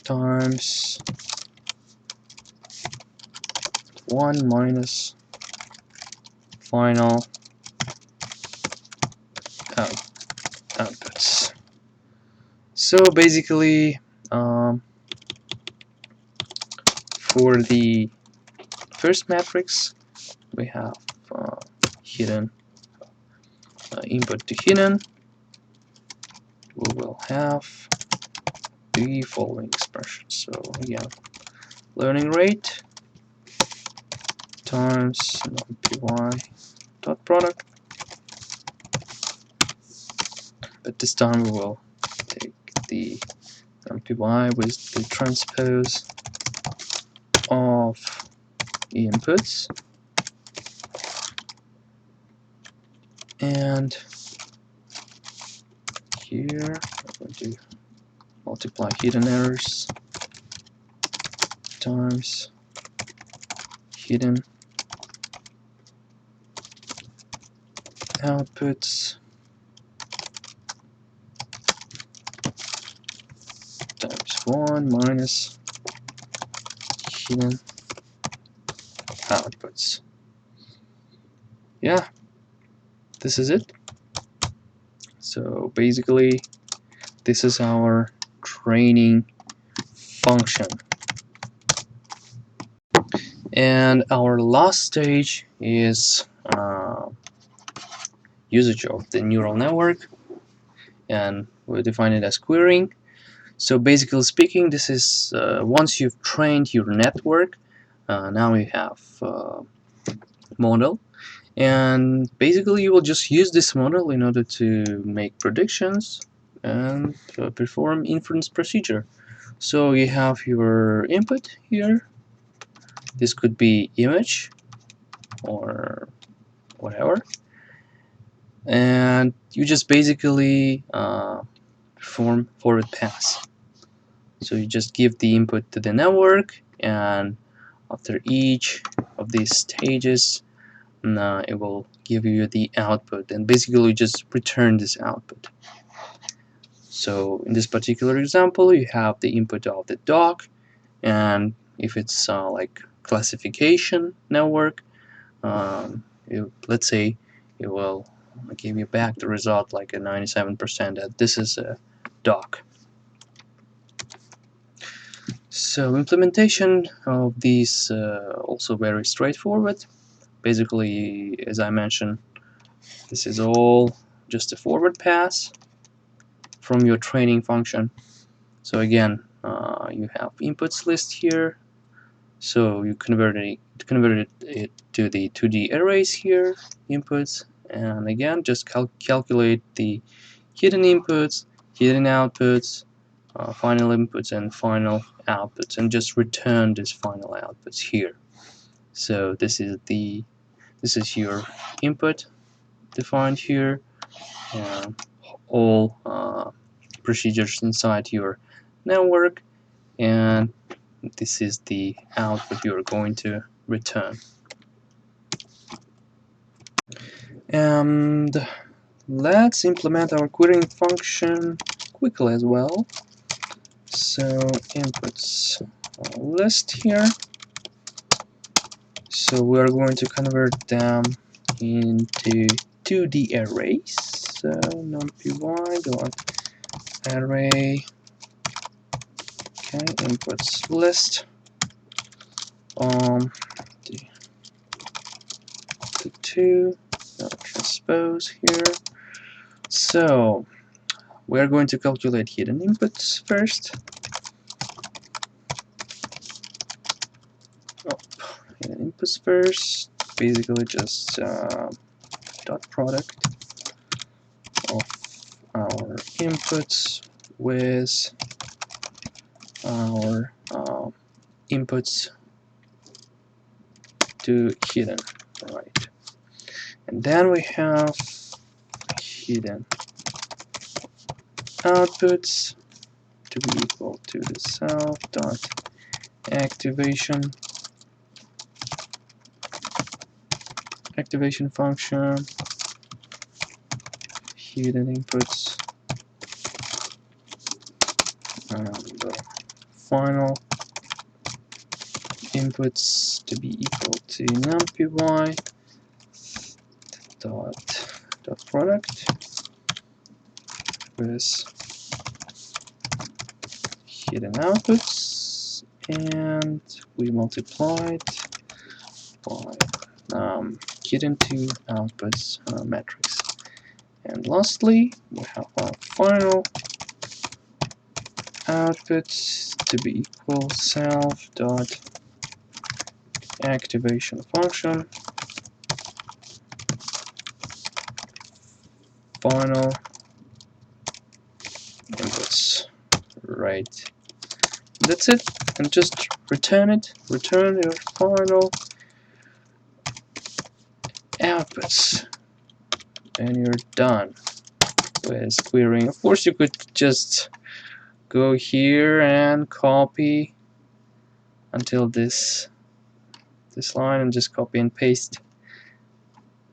times 1 minus final outputs. So basically, for the first matrix, we have hidden input to hidden. We will have the following expression. So again, learning rate times numpy dot product, but this time we will take the numpy with the transpose of inputs, and here I'm going to multiply hidden errors times hidden outputs times 1 minus hidden outputs. Yeah, this is it. So basically, this is our training function. And our last stage is usage of the neural network, and we define it as querying. So basically speaking, this is once you've trained your network, now you have model, and basically you will just use this model in order to make predictions and perform inference procedure. So you have your input here. This could be image or whatever, and you just basically perform forward pass. So you just give the input to the network, and after each of these stages, it will give you the output, and basically you just return this output. So in this particular example, you have the input of the doc, and if it's like classification network, let's say it will give you back the result like a 97% that this is a doc. So implementation of these also very straightforward. Basically, as I mentioned, this is all just a forward pass from your training function. So again, you have inputs list here. So you converted it to the 2D arrays here, inputs, and again just calculate the hidden inputs, hidden outputs, final inputs, and final outputs, and just return these final outputs here. So this is your input defined here, and all procedures inside your network, and this is the output you're going to return. And let's implement our querying function quickly as well. So inputs list here. So we're going to convert them into 2D arrays. So numpy dot array, okay, inputs list, the 2 transpose here. So we're going to calculate hidden inputs first. Hidden inputs first. Basically just dot product of our inputs with our inputs to hidden, right? And then we have hidden outputs to be equal to the self dot activation function, hidden inputs, and the final inputs to be equal to numpy dot product with hidden outputs, and we multiplied by hidden to outputs matrix. And lastly, we have our final outputs to be equal self dot activation function final inputs. Right. That's it. And just return it. Return your final outputs. And you're done with querying. Of course, you could just go here and copy until this line and just copy and paste.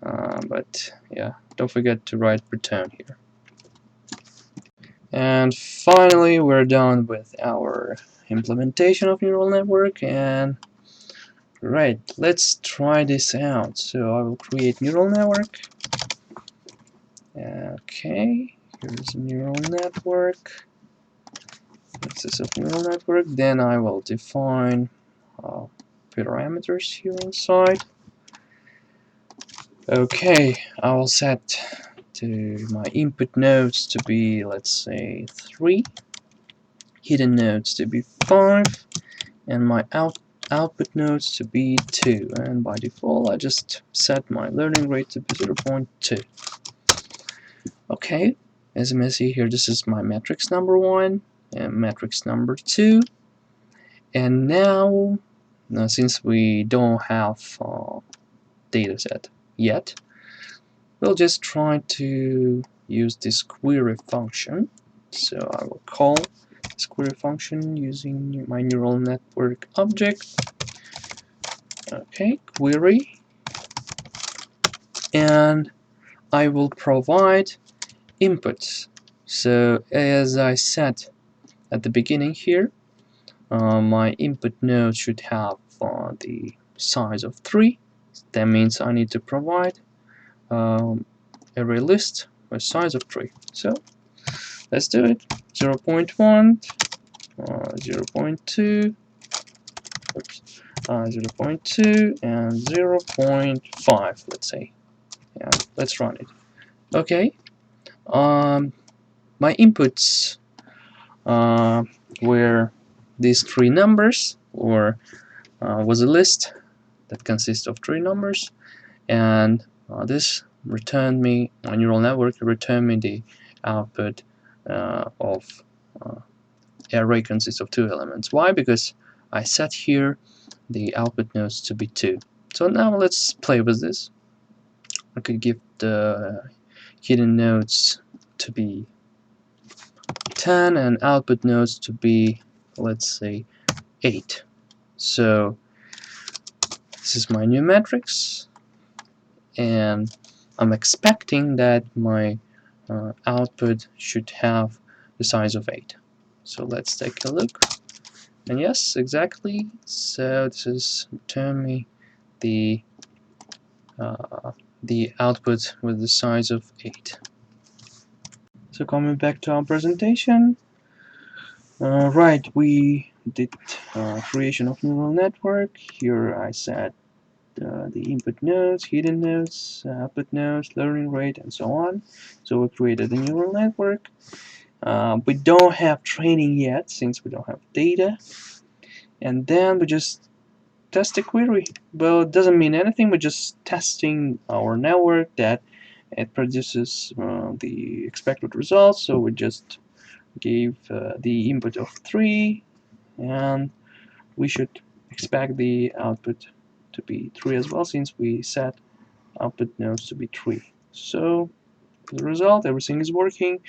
But yeah, don't forget to write return here. And finally, we're done with our implementation of neural network. And right, let's try this out. So I will create neural network. Okay, here's a neural network. Access of neural network. Then I will define parameters here inside. Okay, I will set to my input nodes to be, let's say, 3, hidden nodes to be 5, and my output nodes to be 2. And by default, I just set my learning rate to be 0.2. Okay, as you may see here, this is my matrix number 1 and matrix number 2. And now since we don't have dataset yet, we'll just try to use this query function. So I will call this query function using my neural network object. Okay, query, and I will provide inputs. So as I said at the beginning here, my input node should have the size of 3. That means I need to provide array list with size of 3. So let's do it. 0.1, 0.2, 0.2, and 0.5. Let's say. Yeah, let's run it. Okay. My inputs were these 3 numbers, or was a list that consists of 3 numbers, and this returned me, my neural network returned me the output of array consists of 2 elements. Why? Because I set here the output nodes to be 2. So now let's play with this. I could give the hidden nodes to be 10 and output nodes to be, let's say, 8. So this is my new matrix, and I'm expecting that my output should have the size of 8. So let's take a look. And yes, exactly. So this is return me the output with the size of 8. So coming back to our presentation, right, we did creation of neural network. Here I set the input nodes, hidden nodes, output nodes, learning rate, and so on. So we created a neural network. We don't have training yet since we don't have data. And then we just test the query. Well, it doesn't mean anything. We're just testing our network that it produces the expected results. So we just gave the input of 3, and we should expect the output to be 3 as well, since we set output nodes to be 3. So the result, everything is working.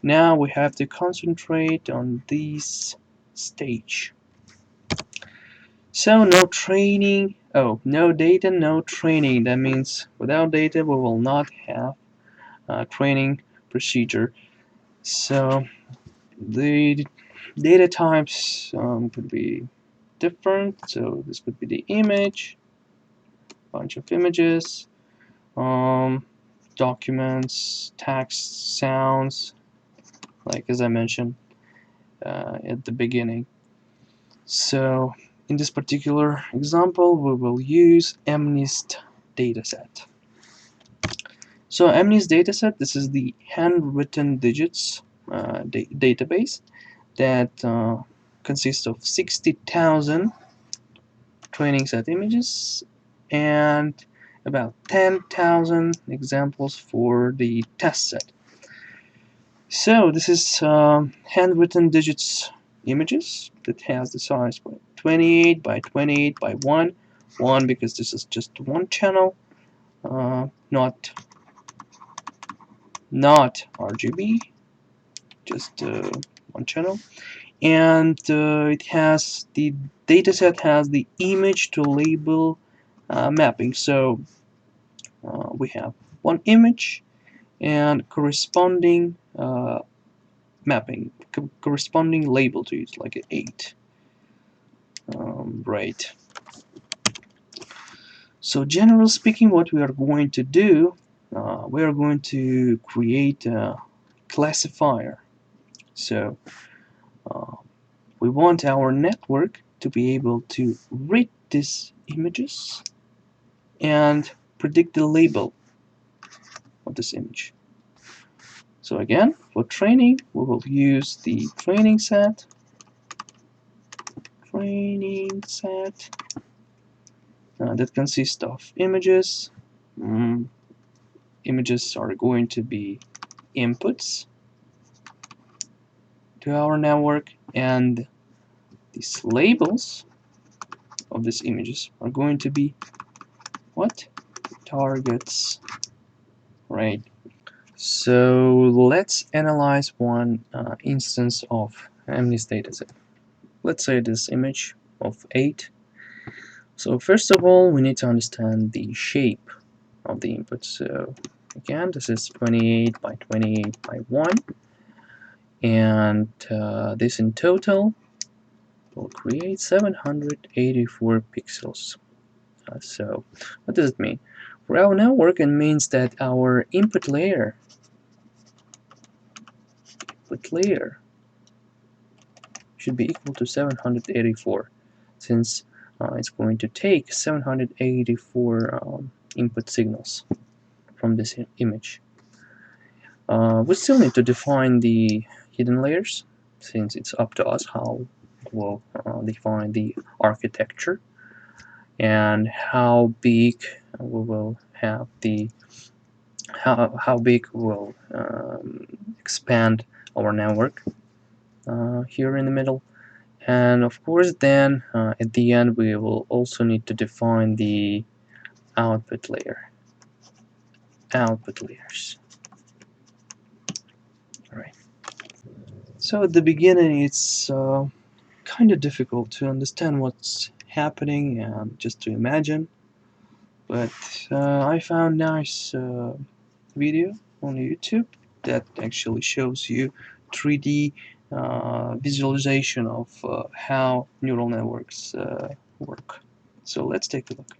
Now we have to concentrate on this stage. So no training, no data, no training. That means without data we will not have a training procedure. So the data types could be different. So this could be the image, bunch of images, documents, text, sounds, like as I mentioned at the beginning. So in this particular example, we will use MNIST Dataset. So MNIST Dataset, this is the handwritten digits database that consists of 60,000 training set images and about 10,000 examples for the test set. So this is handwritten digits images that has the size by 28 by 28 by 1 because this is just one channel, not RGB, just one channel, and it has the dataset has the image to label mapping. So we have one image and corresponding mapping, corresponding label to it, like an 8. Right. So generally speaking, what we are going to do, we are going to create a classifier. So uh, we want our network to be able to read these images and predict the label of this image. So again, for training, we will use the training set that consists of images. Images are going to be inputs to our network, and these labels of these images are going to be what? Targets, right? So let's analyze one instance of MNIST dataset. Let's say this image of 8. So first of all, we need to understand the shape of the input. So again, this is 28 by 28 by 1, and this in total will create 784 pixels. So what does it mean? For our network, it means that our input layer should be equal to 784, since it's going to take 784 input signals from this image. We still need to define the hidden layers, since it's up to us how we'll define the architecture and how big we will have the how big we'll expand our network here in the middle. And of course then at the end we will also need to define the output layers. Alright. So at the beginning it's kind of difficult to understand what's happening and just to imagine, but I found nice video on YouTube that actually shows you 3D visualization of how neural networks work. So let's take a look.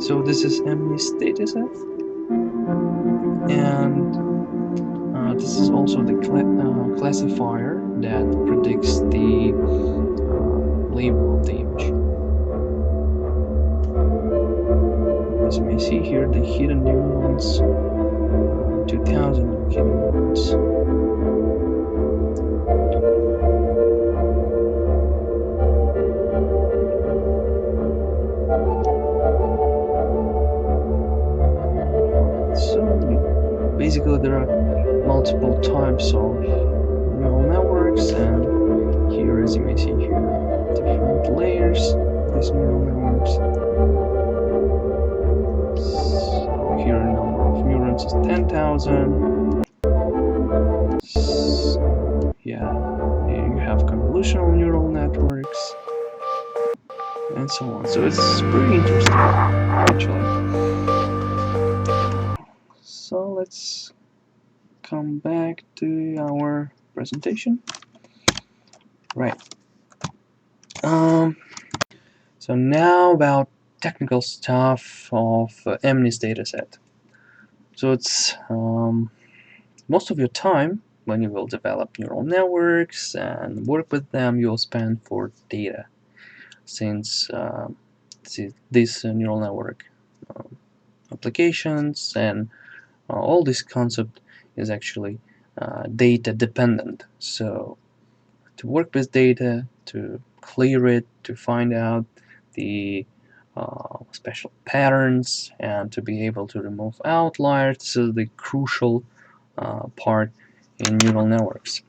So this is MNIST dataset, and this is also the classifier that predicts the label of the image. As you may see here, the hidden neurons, 2000 hidden neurons. So basically there are multiple types of neural networks, and here, as you may see here, different layers of these neural networks. So here a number of neurons is 10,000. So yeah, you have convolutional neural networks and so on. So it's pretty interesting actually. So let's come back to our presentation. Right. So now about technical stuff of MNIST dataset. So it's most of your time when you will develop neural networks and work with them, you'll span for data, since these neural network applications and all this concept is actually data dependent. So to work with data, to clear it, to find out the special patterns, and to be able to remove outliers, this is the crucial part in neural networks.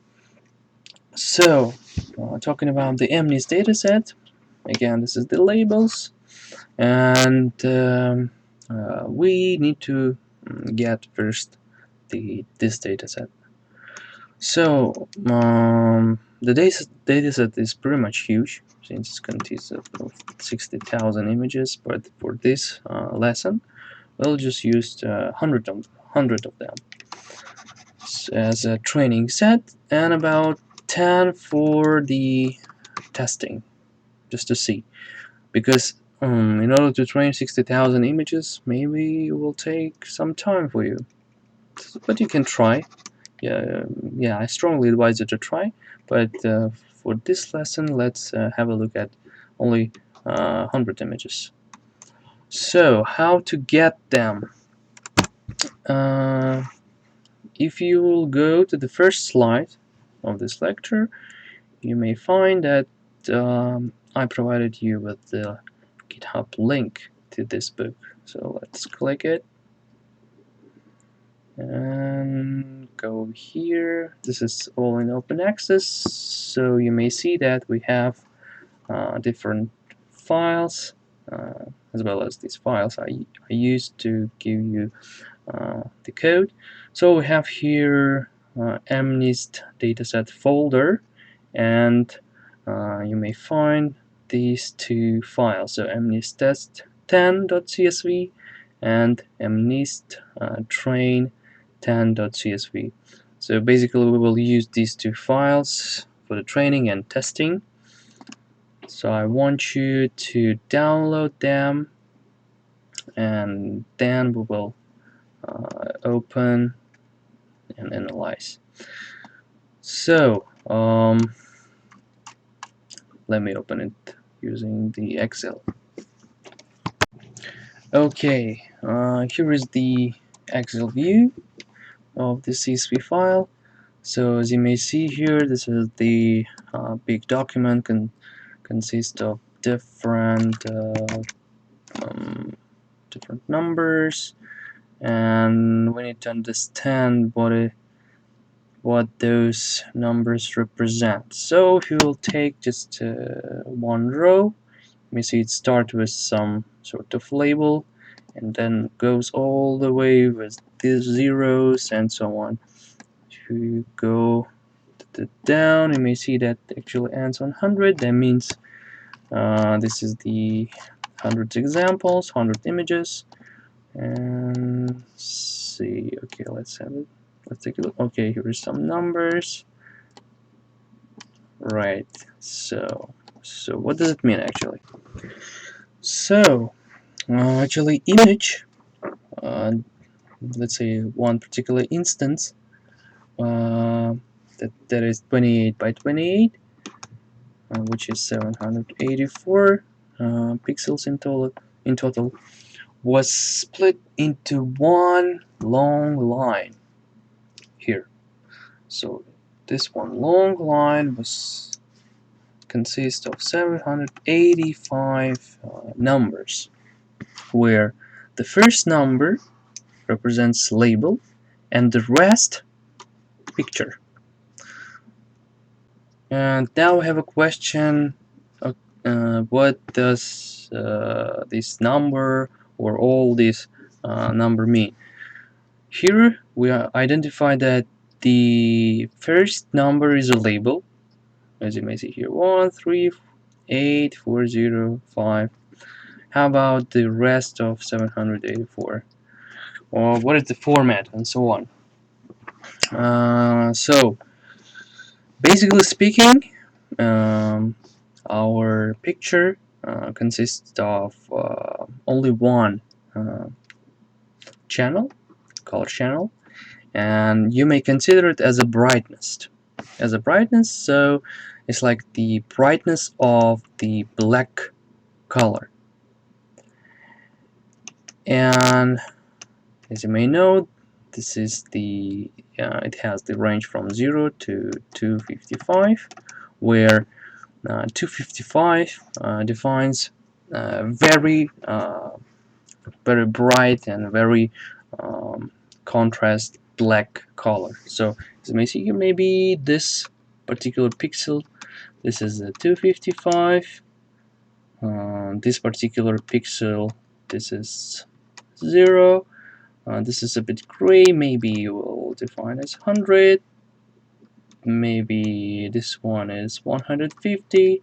So talking about the MNIST dataset, again, this is the labels, and we need to get first this dataset. So the dataset is pretty much huge, since it consists of 60,000 images, but for this lesson we'll just use 100 of them as a training set, and about 10 for the testing, just to see, because in order to train 60,000 images, maybe it will take some time for you, but you can try. Yeah, I strongly advise you to try, but for this lesson, let's have a look at only 100 images. So how to get them? If you will go to the first slide of this lecture, you may find that I provided you with the GitHub link to this book. So let's click it and go here. This is all in open access, so you may see that we have different files, as well as these files I used to give you the code. So we have here MNIST dataset folder, and you may find these two files, so MNIST test10.csv and MNIST train10.csv. So basically we will use these two files for the training and testing. So I want you to download them, and then we will open and analyze. So let me open it using the Excel. Okay, here is the Excel view of the CSV file. So as you may see here, this is the big document, consists of different different numbers, and we need to understand what those numbers represent. So if you will take just one row, you may see it starts with some sort of label and then goes all the way with these zeros and so on. If you go down, you may see that actually ends on 100. That means this is the 100 examples, 100 images. And see, okay, let's take a look. Okay, here are some numbers. Right, so what does it mean actually? So actually image, let's say one particular instance that is 28 by 28, which is 784 pixels in total, was split into one long line here. So this one long line was consists of 785 numbers, where the first number represents label and the rest picture. And now we have a question, what does this number or all this number mean? Here we identify that the first number is a label, as you may see here, 1384005. How about the rest of 784? Or what is the format and so on? So basically speaking, our picture consists of only one channel, color channel, and you may consider it as a brightness. So it's like the brightness of the black color. And as you may know, this is the it has the range from 0 to 255, where 255 defines very bright and very contrast black color. So as you may see here, maybe this particular pixel, this is a 255. This particular pixel, this is 0. This is a bit gray. Maybe we'll define as 100. Maybe this one is 150,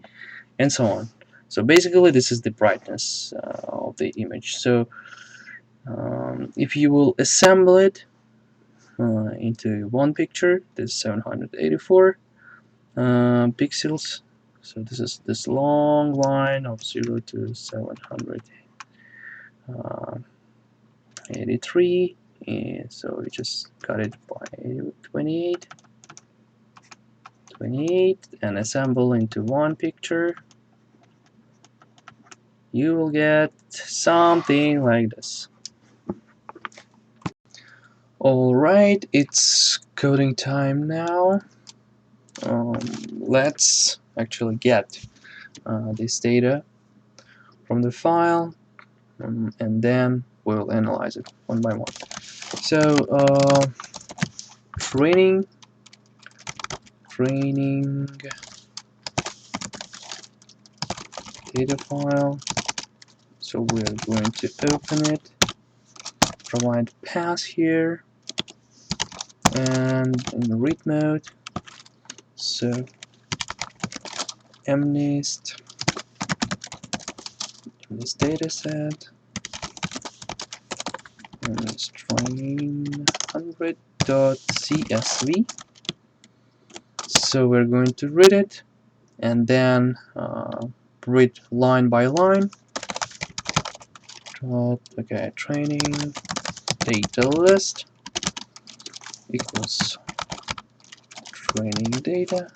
and so on. So basically, this is the brightness of the image. So if you will assemble it into one picture, this 784 pixels. So this is this long line of 0 to 783. And so we just cut it by 28 and assemble into one picture. You will get something like this. Alright, it's coding time now. Let's actually get this data from the file, and then we'll analyze it one by one. So training data file. So we're going to open it, provide path here, and in read mode. So MNIST dataset, MNIST train 100.csv. So we're going to read it, and then read line by line. Okay, training data list equals training data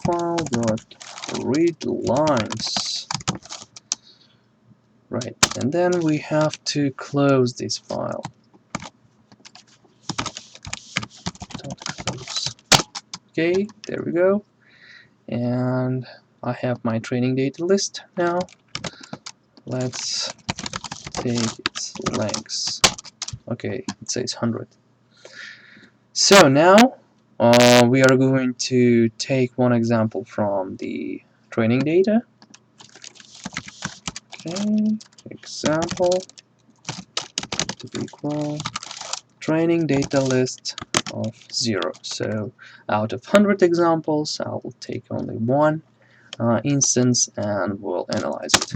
file dot read lines. Right, and then we have to close this file. Okay, there we go. And I have my training data list now. Let's take its length. Okay, it says 100. So now we are going to take one example from the training data. Okay, example to equal training data list of 0. So out of 100 examples, I will take only one instance and we'll analyze it.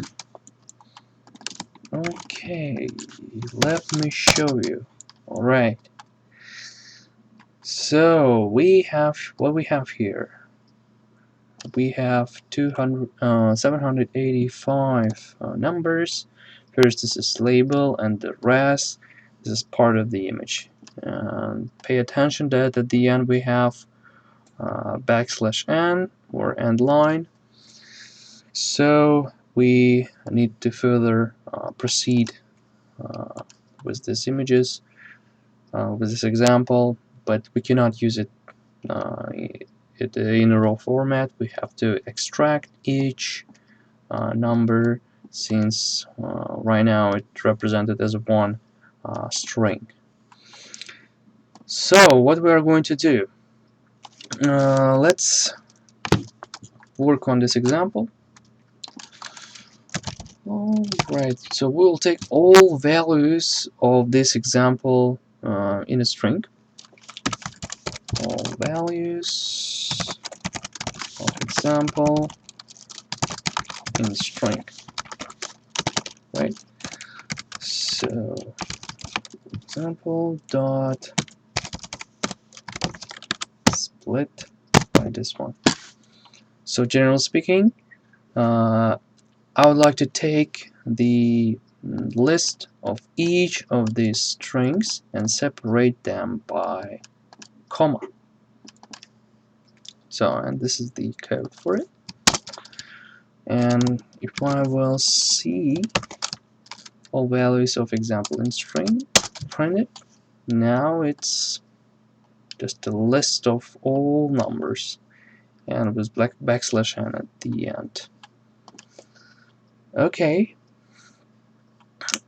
Okay, let me show you. Alright, so we have what we have here. We have 785 numbers. First, this is label, and the rest, this is part of the image. Pay attention that at the end we have \n or end line. So we need to further proceed with these images, with this example, but we cannot use it in a raw format. We have to extract each number, since right now it's represented as one string. So what we are going to do, let's work on this example. Alright, so we'll take all values of this example in a string. All values of example in string. Right? So example dot split by this one. So generally speaking, I would like to take the list of each of these strings and separate them by comma. So, and this is the code for it. And if I will see all values of example in string printed, now it's just a list of all numbers and with backslash n at the end. Okay.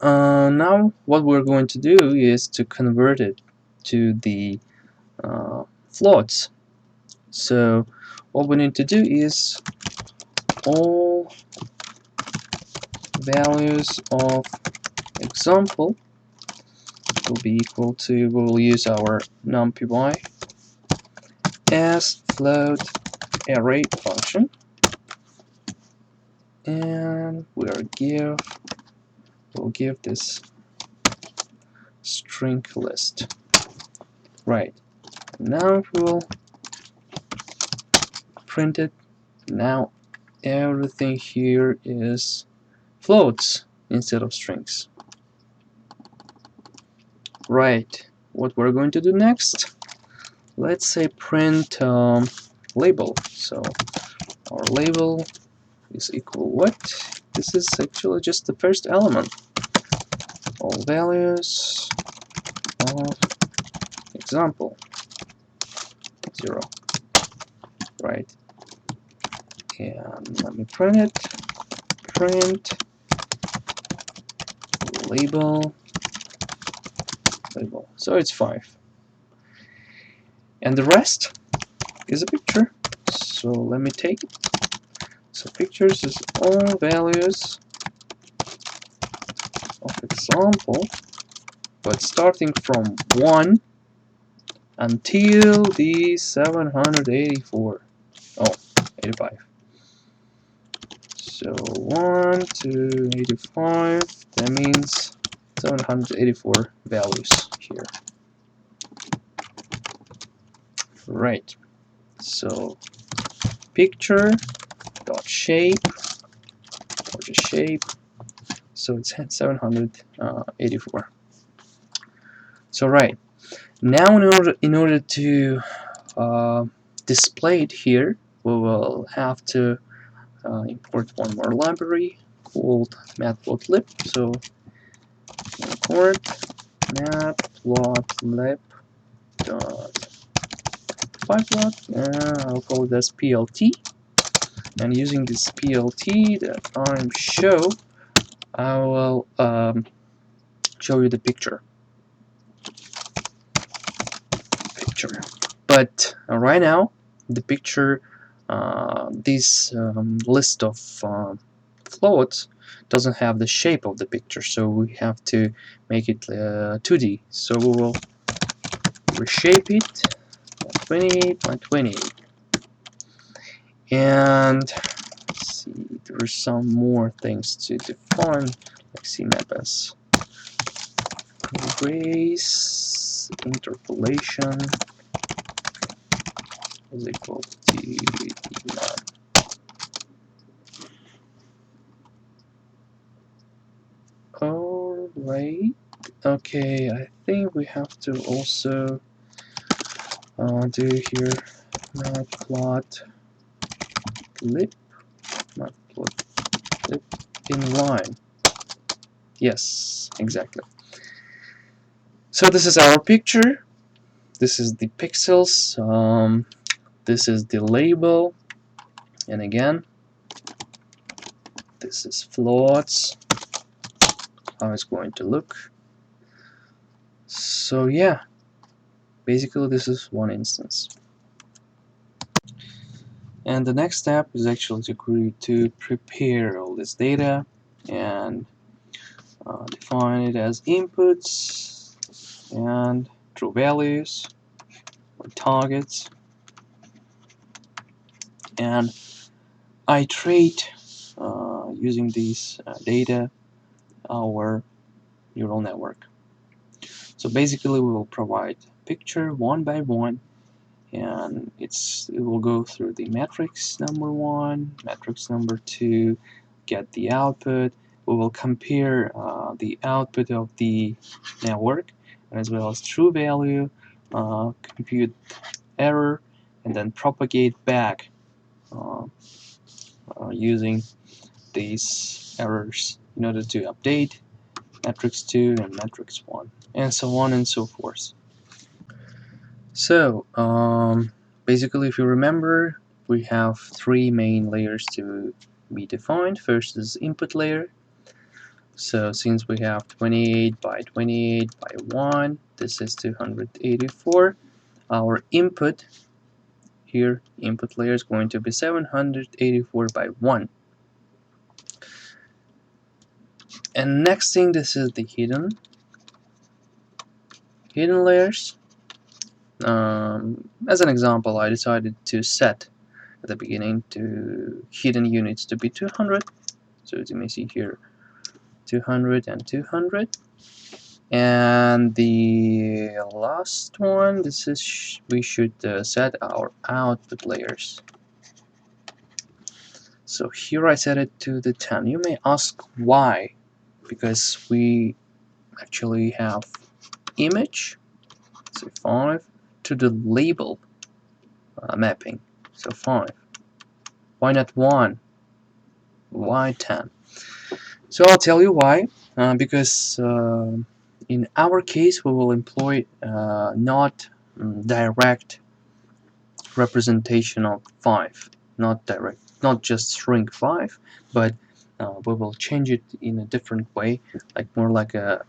Now what we're going to do is to convert it to the floats. So what we need to do is all values of example will be equal to, we'll use our numpy as float array function, and we'll give this string list. Right, now we'll print it. Now everything here is floats instead of strings. Right, what we're going to do next, let's say print label. So our label is equal what? This is actually just the first element. All values of example 0. Right, and let me print it. Print label. So it's 5. And the rest is a picture. So let me take it. So pictures is all values of example, but starting from 1 until the 784. Oh, 85. So 1 to 85, that means 784 values here. Right. So picture dot shape or just shape. So it's 784. So right now, in order to display it here, we will have to import one more library called matplotlib. So import matplotlib dot pyplot, and I'll call it as plt. And using this plt that I'm show, I will show you the picture. But right now, the picture, this list of floats doesn't have the shape of the picture, so we have to make it 2D. So we will reshape it 28 by 28. And let's see, there's some more things to define, like cmap as grace interpolation is equal to none. Alright, okay, I think we have to also do here matplotlib inline. Yes, exactly. So this is our picture. This is the pixels. This is the label, and again, this is floats. How it's going to look. So yeah, basically this is one instance. And the next step is actually to prepare all this data and define it as inputs and true values or targets, and iterate using these data our neural network. So basically we will provide picture one by one, and it will go through the matrix number 1, matrix number 2, get the output, we will compare the output of the network as well as true value, compute error, and then propagate back using these errors in order to update matrix 2 and matrix 1, and so on and so forth. So basically, if you remember, we have three main layers to be defined. First is input layer. So since we have 28 by 28 by 1, this is 284. Our input here, input layer, is going to be 784 by 1. And next thing, this is the hidden layers. As an example, I decided to set at the beginning to hidden units to be 200. So as you may see here, 200 and 200. And the last one, this is we should set our output layers. So here I set it to the 10. You may ask why, because we actually have image, so 5, to the label mapping, so 5. Why not 1? Why 10? So I'll tell you why. Because in our case, we will employ not direct representation of 5, not direct, not just string 5, but we will change it in a different way, like more like a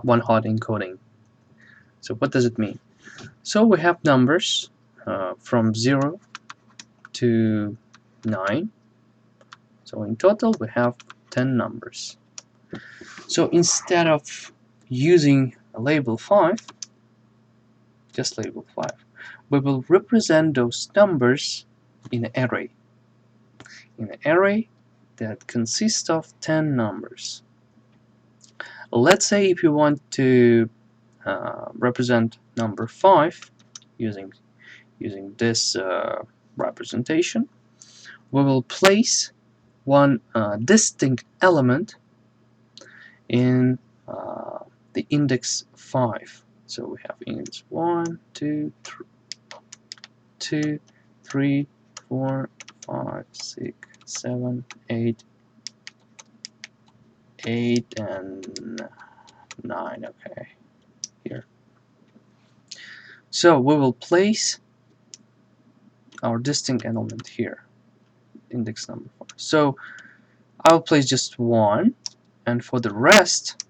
one-hot encoding. So what does it mean? So we have numbers from 0 to 9. So in total we have 10 numbers. So instead of using a label 5, just label 5, we will represent those numbers in an array. In an array that consists of 10 numbers. Let's say if you want to represent number 5 using this representation, we will place one distinct element in the index 5. So we have index 1, 2, 3, 4, 5, 6, 7, 8, and 9. Okay, here. So we will place our distinct element here, index number 4. So I'll place just 1, and for the rest,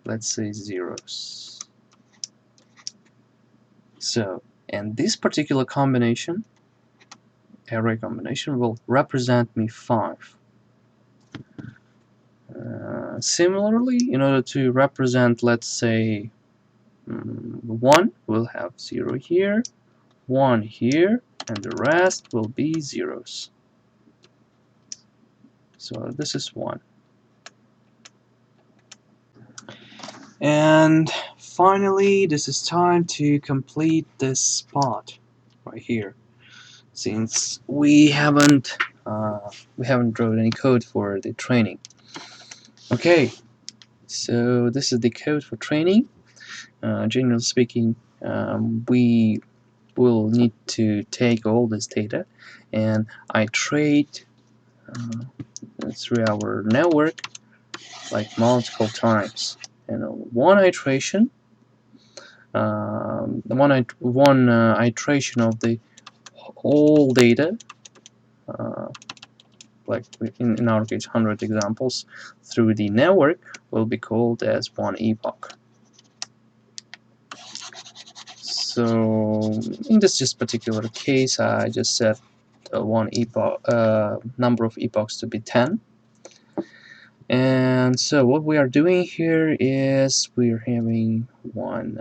let's say zeros. So, and this particular combination, array combination, will represent me 5. Similarly, in order to represent, let's say, 1, we'll have 0 here, 1 here, and the rest will be zeros. So this is 1. And finally, this is time to complete this part right here, since we haven't wrote any code for the training. Okay, so this is the code for training. Generally speaking, we will need to take all this data and iterate through our network like multiple times. And one iteration, iteration of the whole data, like in our case 100 examples through the network, will be called as one epoch. So in this just particular case, I just set one epoch number of epochs to be 10. And so what we are doing here is we're having one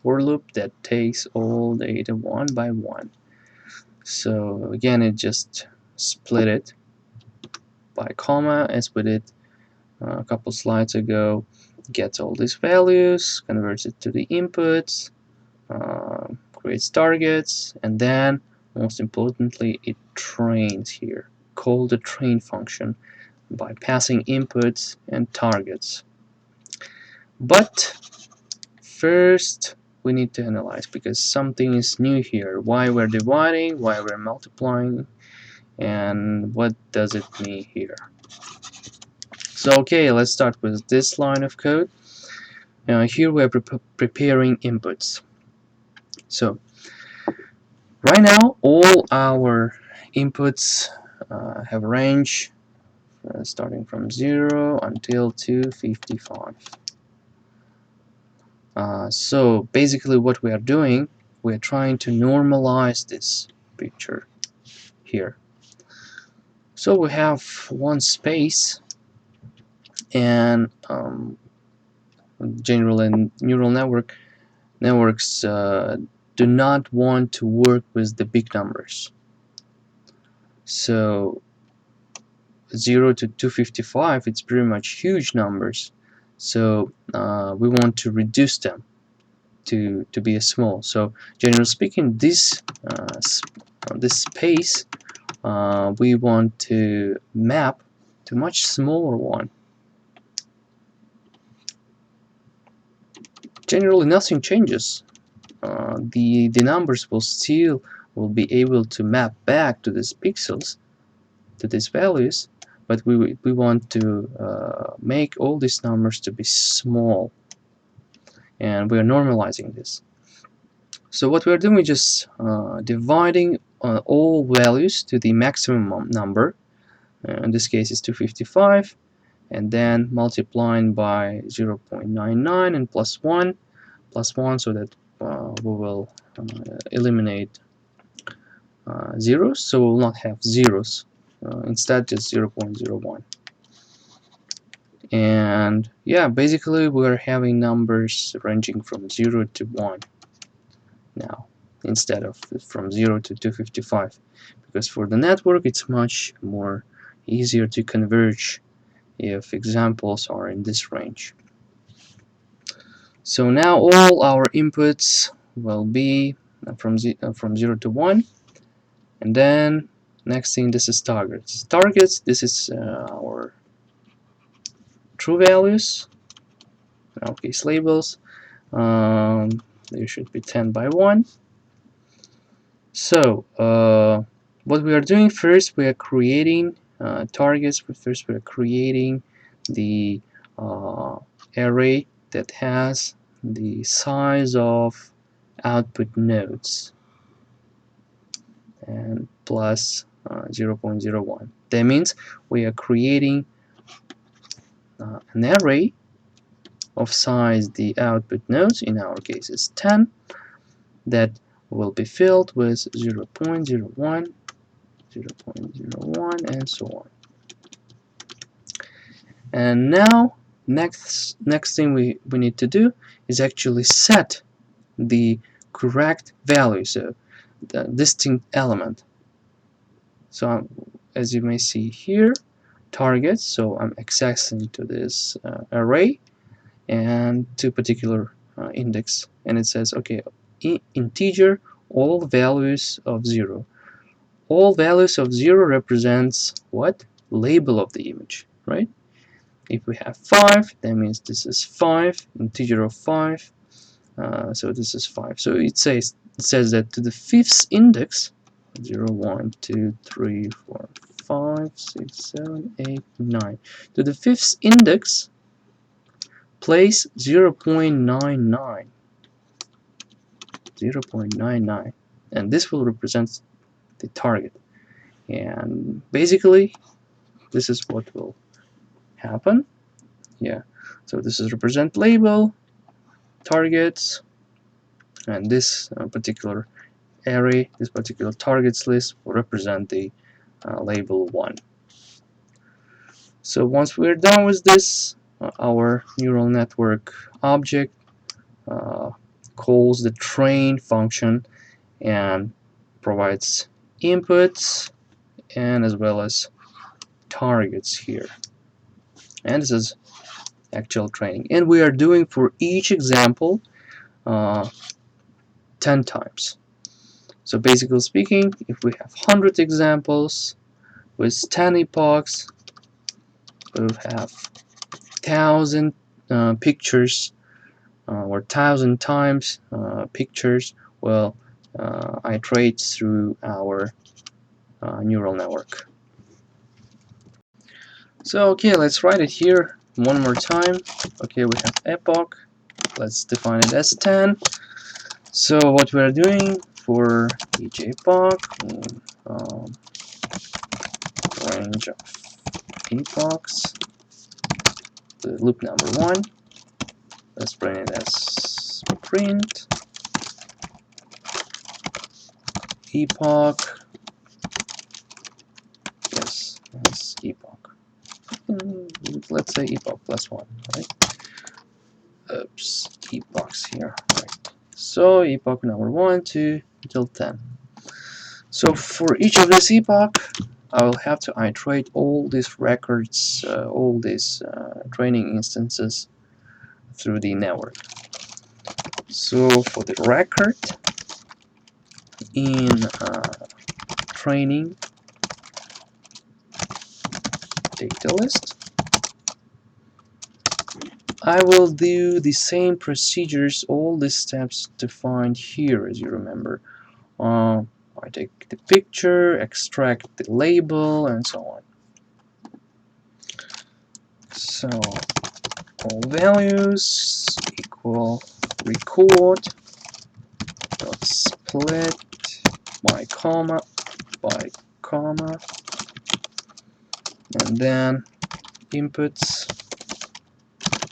for loop that takes all data one by one. So again, it just split it by comma as we did a couple slides ago, gets all these values, converts it to the inputs, creates targets, and then most importantly, it trains here. Call the train function by passing inputs and targets. But first we need to analyze, because something is new here. Why we're dividing, why we're multiplying, and what does it mean here. So okay, let's start with this line of code. Here we're preparing inputs. So right now all our inputs have a range starting from 0 until 255. So basically what we are doing, we are trying to normalize this picture here. So we have one space, and general and neural networks do not want to work with the big numbers. So 0 to 255, it's pretty much huge numbers. So we want to reduce them to be small. So generally speaking, this space we want to map to much smaller one. Generally nothing changes. The numbers will be able to map back to these pixels, to these values, but we want to make all these numbers to be small, and we are normalizing this. So what we are doing, we're just dividing all values to the maximum number. In this case is 255, and then multiplying by 0.99 and plus 1, so that we will eliminate zeros, so we will not have zeros, instead just 0.01. And yeah, basically we're having numbers ranging from 0 to 1 now, instead of from 0 to 255, because for the network it's much more easier to converge if examples are in this range. So now all our inputs will be from 0 to 1, and then next thing, this is targets. This is our true values, in our case labels. They should be 10 by 1. So what we are doing first, we are creating targets. First we are creating the array that has the size of output nodes and plus 0.01. That means we are creating an array of size the output nodes, in our case is 10, that will be filled with 0.01, 0.01, and so on. And now next thing we need to do is actually set the correct value, so the distinct element. So as you may see here, targets, so I'm accessing to this array and to particular index, and it says, okay, integer, all values of 0. All values of 0 represents what? Label of the image, right? If we have 5, that means this is 5, integer of 5, so this is 5. So it says that to the 5th index, 0, 1, 2, 3, 4, 5, 6, 7, 8, 9. To the 5th index, place 0.99. 0.99, and this will represent the target. And basically, this is what will happen. Yeah, so this is represent label, targets, and this particular array, this particular targets list will represent the label 1. So once we're done with this, our neural network object calls the train function and provides inputs and as well as targets here. And this is actual training, and we are doing for each example 10 times. So basically speaking, if we have 100 examples with 10 epochs, we'll have 1,000 pictures or 1,000 times pictures will iterate through our neural network. So okay, let's write it here one more time. Okay, we have epoch. Let's define it as 10. So what we are doing for each epoch, range of epochs, the loop number 1. Let's print it as print epoch. Yes, it's epoch. Let's say epoch plus 1, right? Oops, epochs here, right? So epoch number 1, 2 until 10. So for each of this epoch, I will have to iterate all these records, all these training instances through the network. So for the record in training data list, I will do the same procedures, all the steps defined here, as you remember. I take the picture, extract the label, and so on. So all values equal record dot split by comma, and then inputs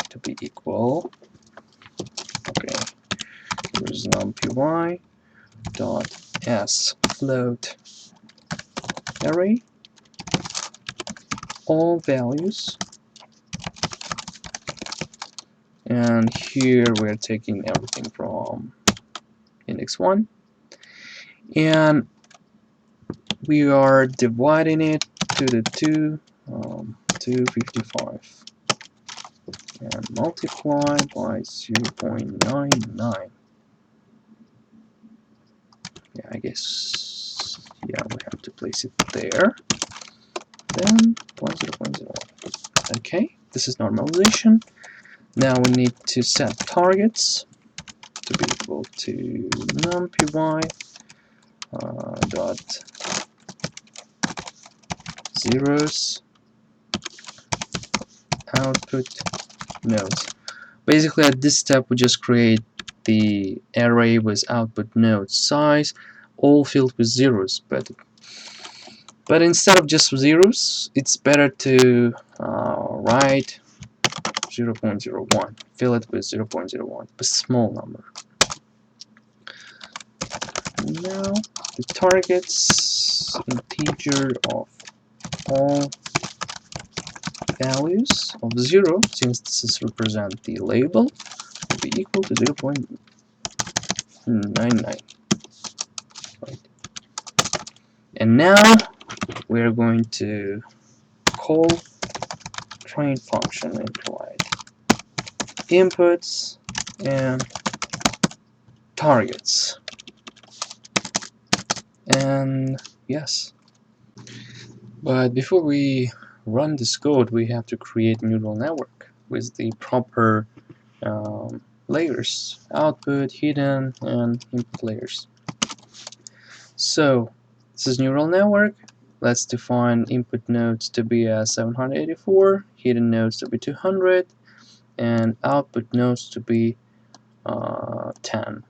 to be equal. Okay, here's numpy dot s float array, all values, and here we're taking everything from index 1, and we are dividing it to the 255 and multiply by 0.99. Yeah, I guess, yeah, we have to place it there. Then 0.0.01. Okay, this is normalization. Now we need to set targets to be equal to numpy dot zeros output nodes. Basically, at this step, we just create the array with output node size, all filled with zeros. But instead of just zeros, it's better to write 0.01. Fill it with 0.01, a small number. Now the targets integer of all values of 0, since this is represent the label, will be equal to 0.99. Right. And now we're going to call train function and provide inputs and targets. And yes, but before we run this code, we have to create a neural network with the proper layers: output, hidden, and input layers. So this is neural network. Let's define input nodes to be 784, hidden nodes to be 200, and output nodes to be 10.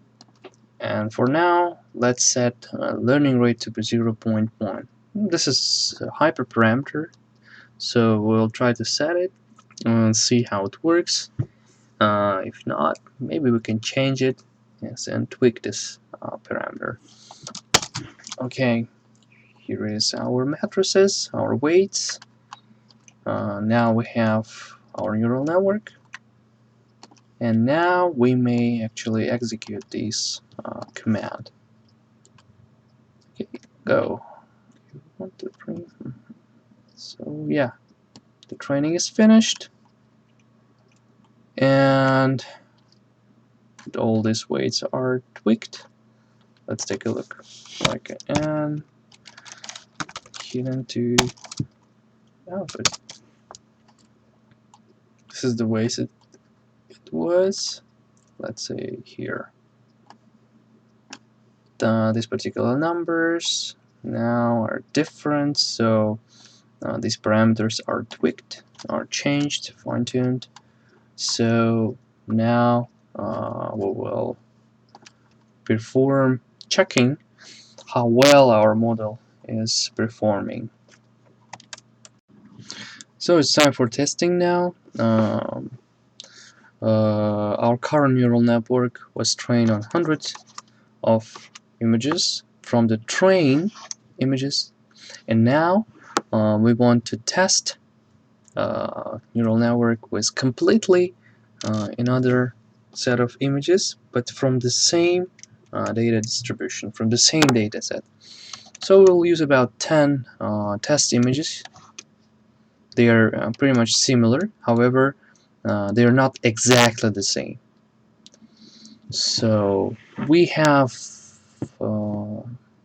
And for now, let's set learning rate to be 0.1. This is a hyperparameter, so we'll try to set it and see how it works. If not, maybe we can change it, yes, and tweak this parameter. Okay, here is our matrices, our weights. Now we have our neural network, and now we may actually execute this command. Okay, go. 1, 2, 3. So yeah, the training is finished, and all these weights are tweaked. let's take a look. Like n hidden to output. This is the way it was. Let's say here. These particular numbers now are different, so these parameters are tweaked, are changed, fine-tuned. So now we will perform checking how well our model is performing. So it's time for testing now. Our current neural network was trained on hundreds of images from the train images, and now we want to test neural network with completely another set of images, but from the same data distribution, from the same data set. So we'll use about 10 test images. They are pretty much similar, however they are not exactly the same. So we have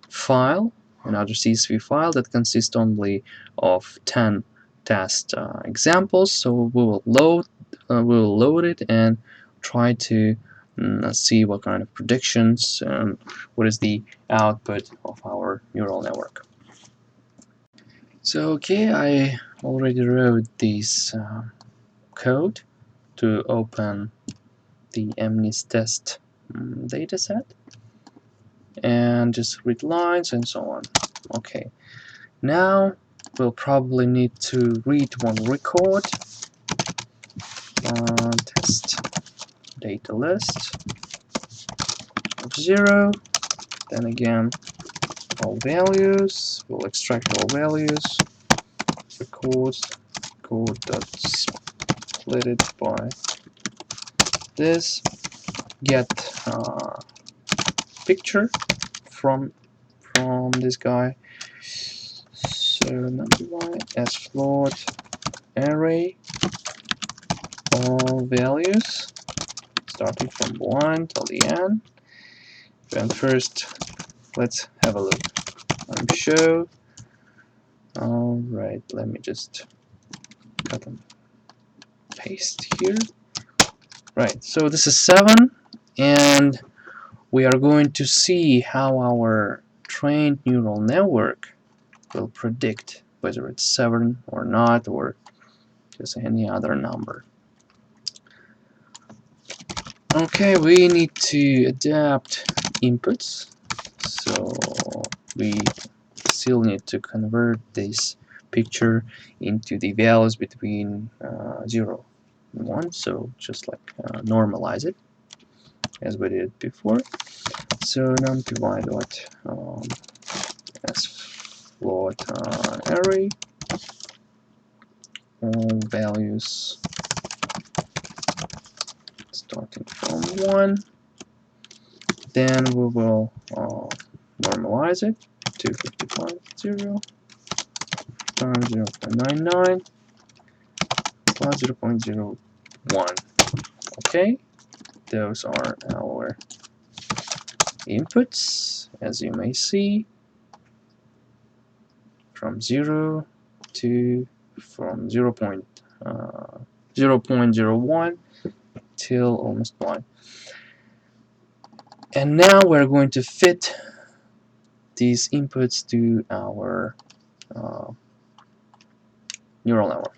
file, another CSV file that consists only of 10 test examples. So we will load it and try to see what kind of predictions and what is the output of our neural network. So okay, I already wrote this code to open the MNIST test dataset and just read lines and so on. Okay, now we'll probably need to read one record. Test data list of 0, then again all values, we'll extract all values, record split it by this, get picture from this guy. So number one as float array all values starting from 1 till the end. And first let's have a look. Show. Alright, let me just cut and paste here. Right, so this is 7, and we are going to see how our trained neural network will predict whether it's 7 or not, or just any other number. Okay, we need to adapt inputs, so we still need to convert this picture into the values between 0 and 1, so just like normalize it as we did before. So numpy dot as float array all values starting from 1, then we will normalize it to 55.0 times 0.99 plus 0.01. Okay, those are our inputs, as you may see, from 0 to from 0.01 till almost 1. And now we're going to fit these inputs to our neural network.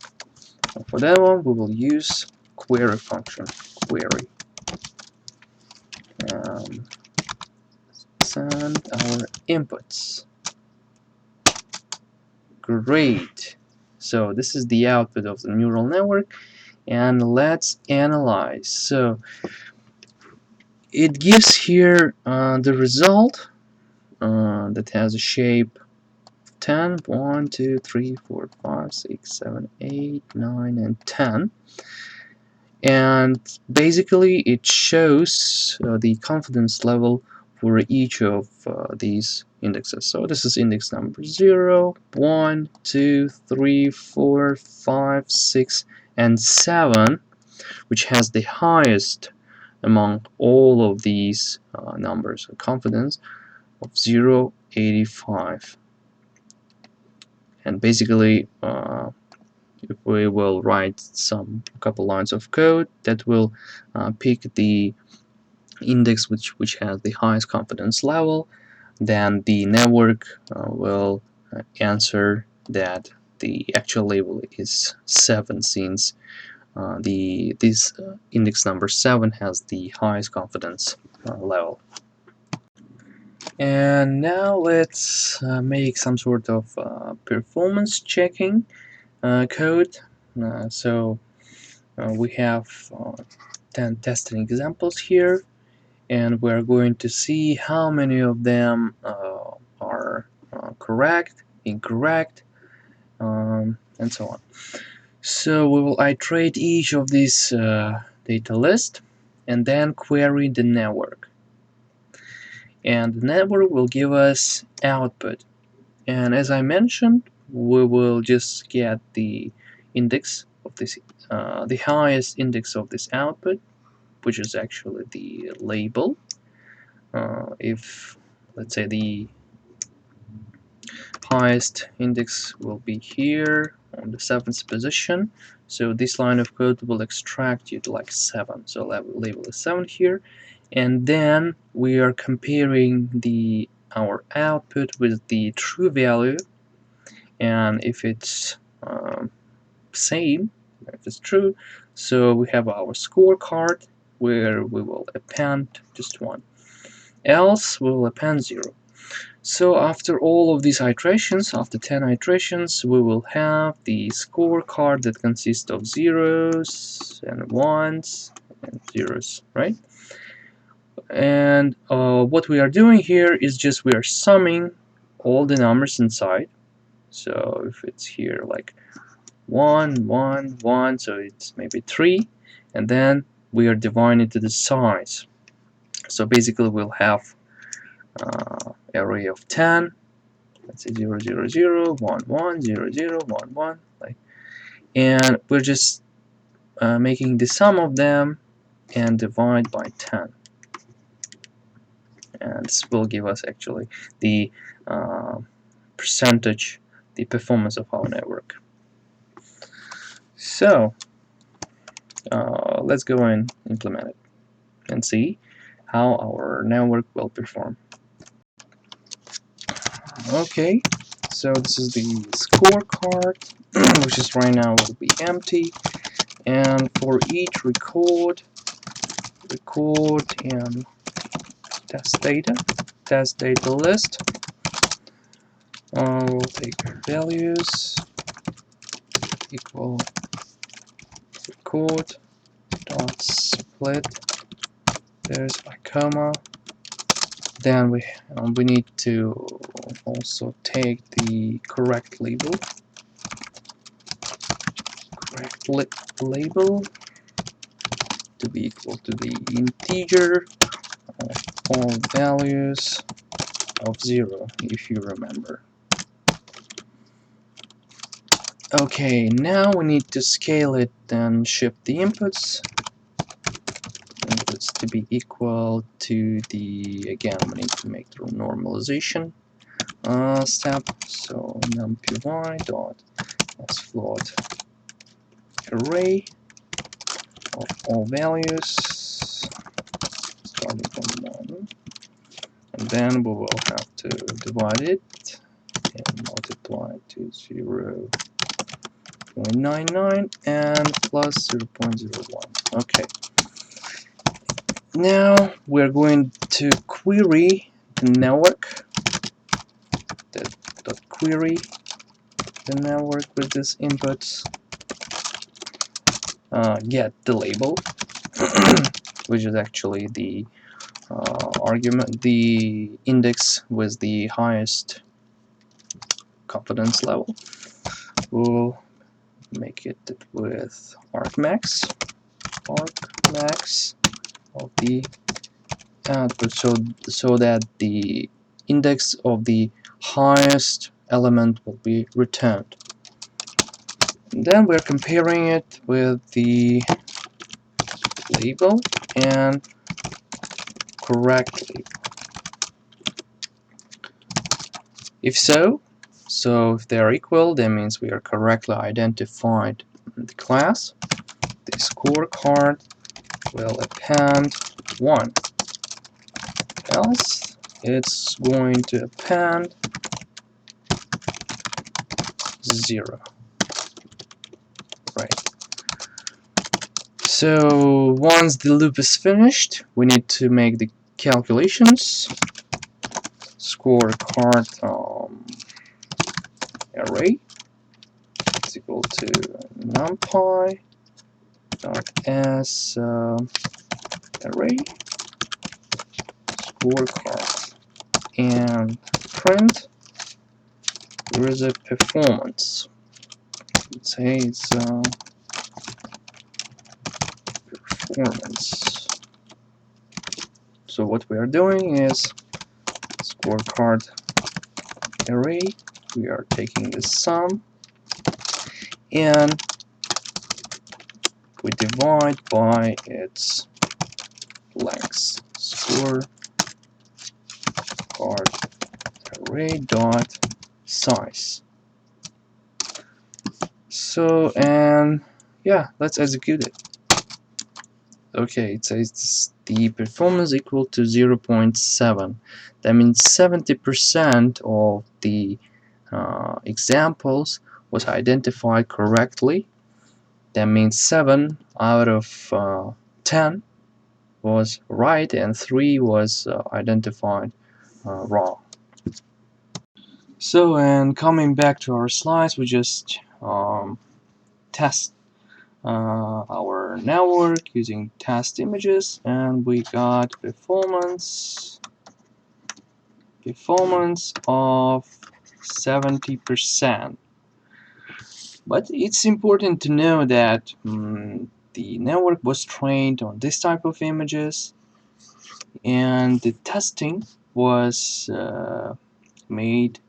And for that one, we will use query function, query. Send our inputs. Great. So this is the output of the neural network, and let's analyze. So it gives here the result that has a shape 10, 1, 2, 3, 4, 5, 6, 7, 8, 9, and 10. And basically it shows the confidence level for each of these indexes. So this is index number 0, 1, 2, 3, 4, 5, 6, and 7, which has the highest among all of these numbers of confidence. of 085. And basically if we will write a couple lines of code that will pick the index which has the highest confidence level, then the network will answer that the actual label is 7, since this index number 7 has the highest confidence level. And now let's make some sort of performance checking code. So we have 10 testing examples here, and we're going to see how many of them are correct, incorrect, and so on. So we will iterate each of these data list and then query the network. And the network will give us output. And as I mentioned, we will just get the index of this, the highest index of this output, which is actually the label. If, let's say, the highest index will be here on the 7th position, so this line of code will extract it like 7, so label is 7 here, and then we are comparing our output with the true value, and if it's same, if it's true, so we have our scorecard where we will append just 1, else we will append 0. So after all of these iterations, after 10 iterations, we will have the scorecard that consists of zeros and ones and zeros, right? And what we are doing here is just we are summing all the numbers inside. So if it's here like 1, 1, 1, so it's maybe 3, and then we are dividing it to the size. So basically we'll have array of 10, let's say 0, 0, 0, 1, 1, 0, 0, 1, 1, like, and we're just making the sum of them and divide by 10, and this will give us actually the percentage, the performance of our network. So let's go and implement it and see how our network will perform. Okay, so this is the scorecard, which is right now will be empty, and for each record and test data list, we'll take values equal record dot split, there's by comma, then we need to also take the correct label to be equal to the integer of all values of 0, if you remember. Okay, now we need to scale it and shift the inputs to be equal to the, again, we need to make the normalization step. So numpy dot float array of all values starting from 1, and then we will have to divide it and multiply to 0.99 and plus 0.01. Okay, now we're going to query the network, query the network with these inputs, get the label which is actually the argument, the index with the highest confidence level. We'll make it with argmax of the output, so that the index of the highest element will be returned. And then we're comparing it with the label and correct label. If so, if they are equal, that means we are correctly identified the class. The scorecard will append 1, else it's going to append 0. Right. So once the loop is finished, we need to make the calculations. Scorecard array is equal to numpy dot as array scorecard and print there is a performance. Let's say it's performance. So what we are doing is scorecard array, we are taking the sum and we divide by its length. Scorecard array dot size. So, and yeah, let's execute it. Okay, it says the performance equal to 0.7. That means 70% of the examples was identified correctly. That means 7 out of 10 was right and 3 was identified wrong. So, and coming back to our slides, we just test our network using test images, and we got performance of 70%. But it's important to know that the network was trained on this type of images, and the testing was made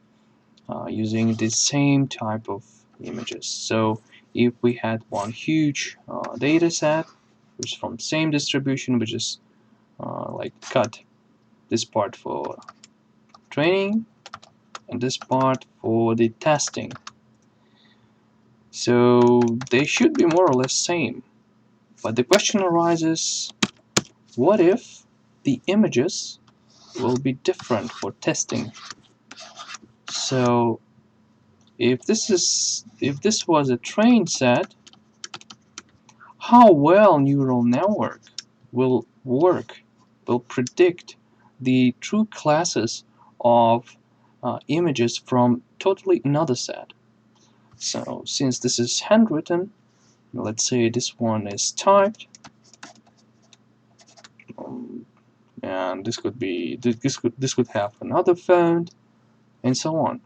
using the same type of images. So if we had one huge data set which is from the same distribution, we just like cut this part for training and this part for the testing. So they should be more or less same. But the question arises, what if the images will be different for testing? So if this was a trained set, how well neural network will work, will predict the true classes of images from totally another set. So since this is handwritten, let's say this one is typed, and this could have another font, and so on.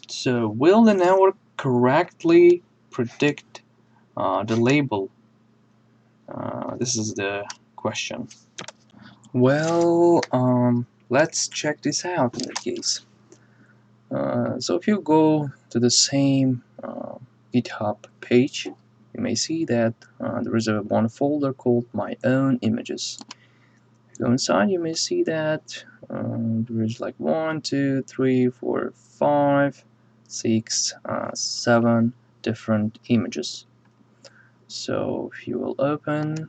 So will the network correctly predict the label? This is the question. Well, let's check this out in that case. So if you go to the same GitHub page, you may see that there is one folder called My Own Images. If you go inside, you may see that there is like 1, 2, 3, 4, 5, 6, 7 different images. So if you will open,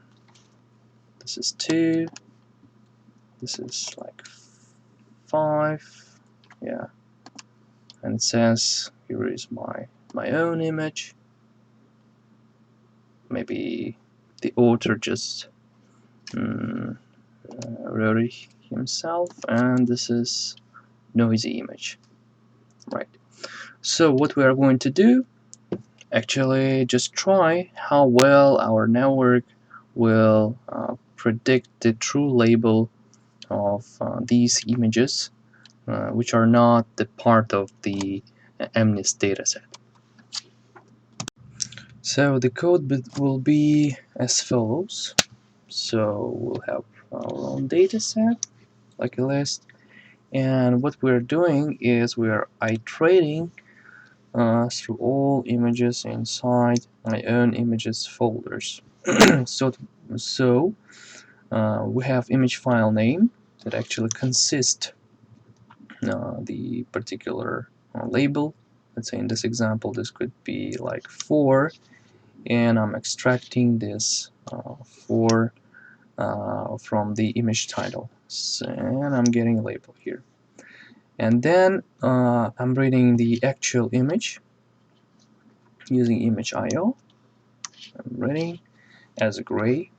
this is 2, this is like 5, yeah, and it says here is my own image. Maybe the author just wrote it himself, and this is noisy image, right? So what we are going to do, actually just try how well our network will predict the true label of these images which are not the part of the MNIST dataset. So the code will be as follows. So we'll have our own dataset, like a list, and what we're doing is we're iterating through all images inside my own images folders. We have image file name that actually consists the particular label. Let's say in this example this could be like 4, and I'm extracting this 4 from the image title, and I'm getting a label here. And then I'm reading the actual image using image.io. I'm reading as a gray,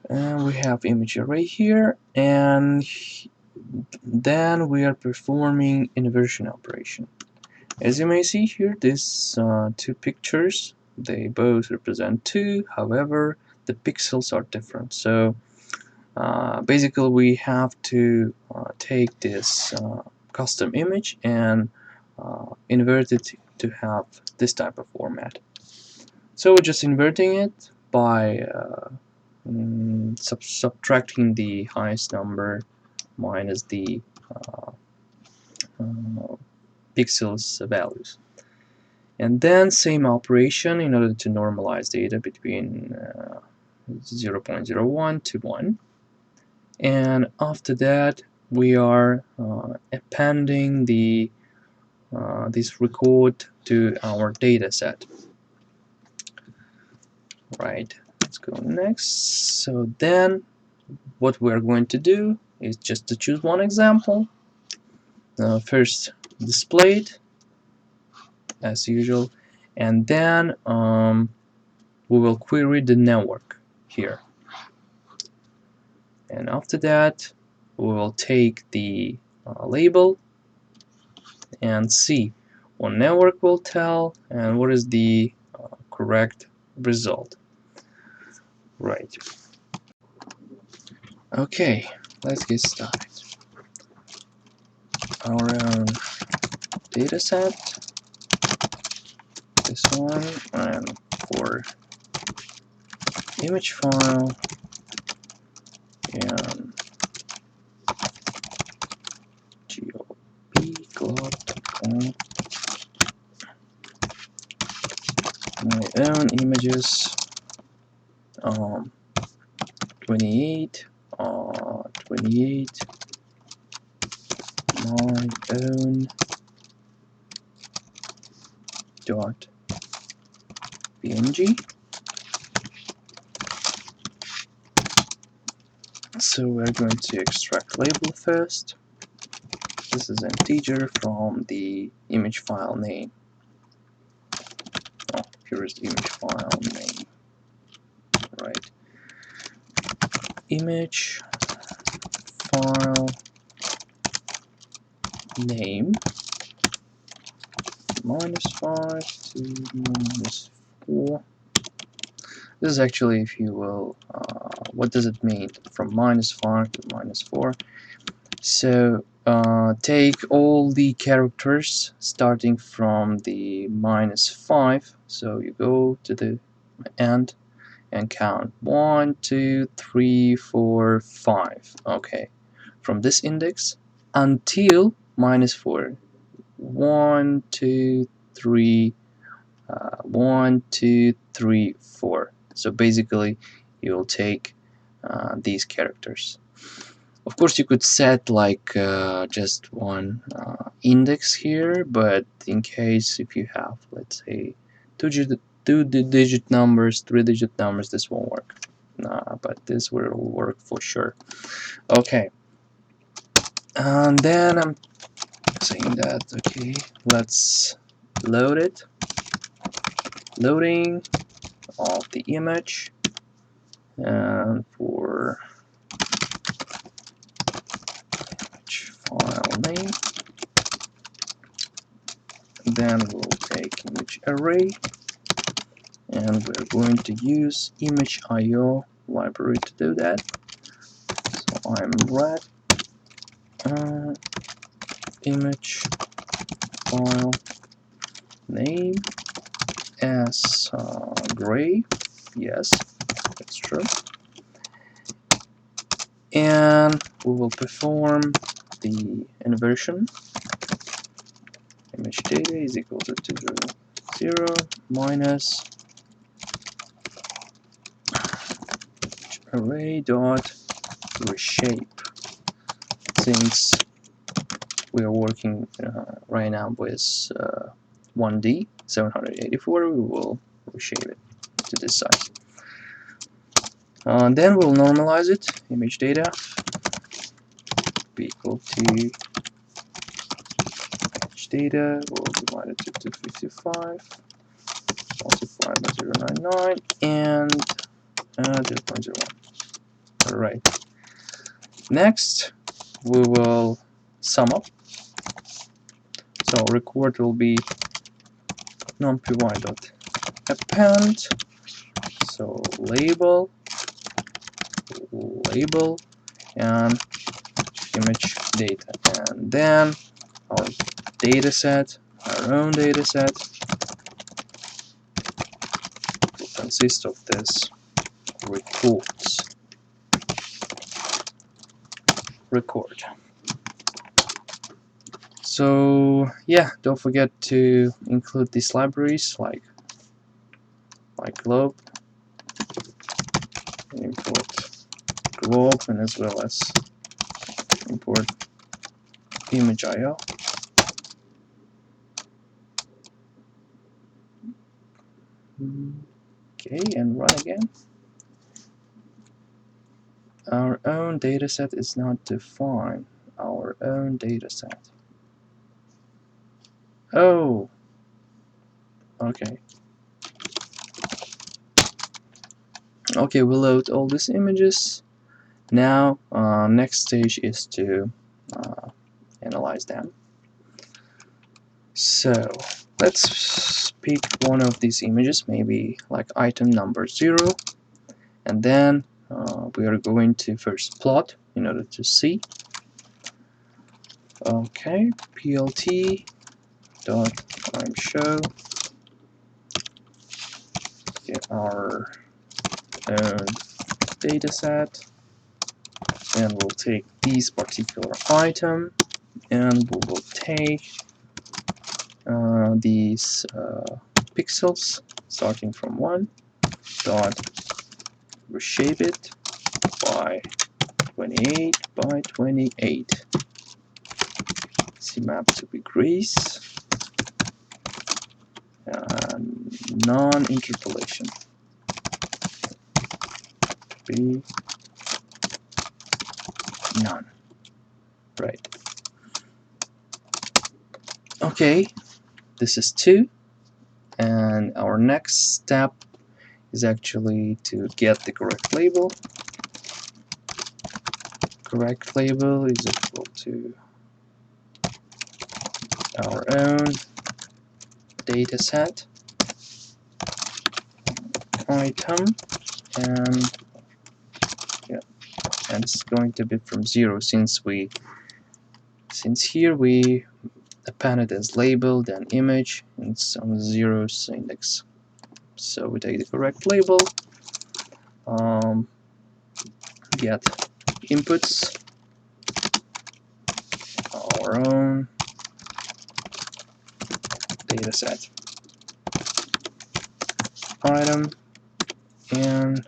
and we have image array here, and then we are performing inversion operation. As you may see here, these two pictures, they both represent 2, however the pixels are different. So basically we have to take this custom image and invert it to have this type of format. So we're just inverting it by subtracting the highest number minus the pixels values. And then same operation in order to normalize data between 0.01 to 1. And after that we are appending the this record to our data set. Right, let's go next. So then what we're going to do is just to choose one example. First display it as usual, and then we will query the network here. And after that we will take the label and see what network will tell and what is the correct result. Right. Okay, let's get started. Our own data set, this one, and for image file, and glot.com, my own images, 28, 28, my own dot png. So we're going to extract label first. This is an integer from the image file name. Oh, here is the image file name. Right. Image file name -5 to -4. This is actually, if you will, what does it mean from -5 to -4? So take all the characters starting from the -5. So you go to the end and count 1, 2, 3, 4, 5. Okay, from this index until -4. 1, 2, 3, 1, 2, 3, 4. So basically you will take these characters. Of course you could set like just one index here, but in case if you have, let's say, two-digit numbers, three-digit numbers, this won't work. But this will work for sure. Okay, and then I'm saying that, okay, let's load it. Loading of the image, and for image file name, then we'll take image array, and we're going to use image.io library to do that. So I'm red image file name as gray. Yes, that's true. And we will perform the inversion. Image data is equal to 0 minus array dot reshape, since we are working right now with 1D 784, we will reshape it to this size. Then we'll normalize it. Image data be equal to image data. We'll divide it to 255 multiplied by 0.99 and 0.01. Alright. Next, we will sum up. So record will be numpy.append. So label, and image data, and then our dataset, our own dataset, will consist of this record. So yeah, don't forget to include these libraries like globe, import globe, and as well as import image.io. Okay, and run again. Our own dataset is not defined. Our own dataset. Oh, okay. Okay, we'll load all these images. Now, next stage is to analyze them. So, let's pick one of these images, maybe like item number 0, and then we are going to first plot in order to see. Okay, plt dot timeshow, get our own dataset, and we'll take this particular item, and we will take these pixels starting from 1 dot reshape it by 28 by 28. Cmap to be grease and non-interpolation be none. Right. Okay, this is 2, and our next step is actually to get the correct label. Correct label is equal to our own dataset item, and yeah, and it's going to be from 0 since here we appended as label, then image, and it's on 0's index. So we take the correct label, get inputs, our own dataset item, and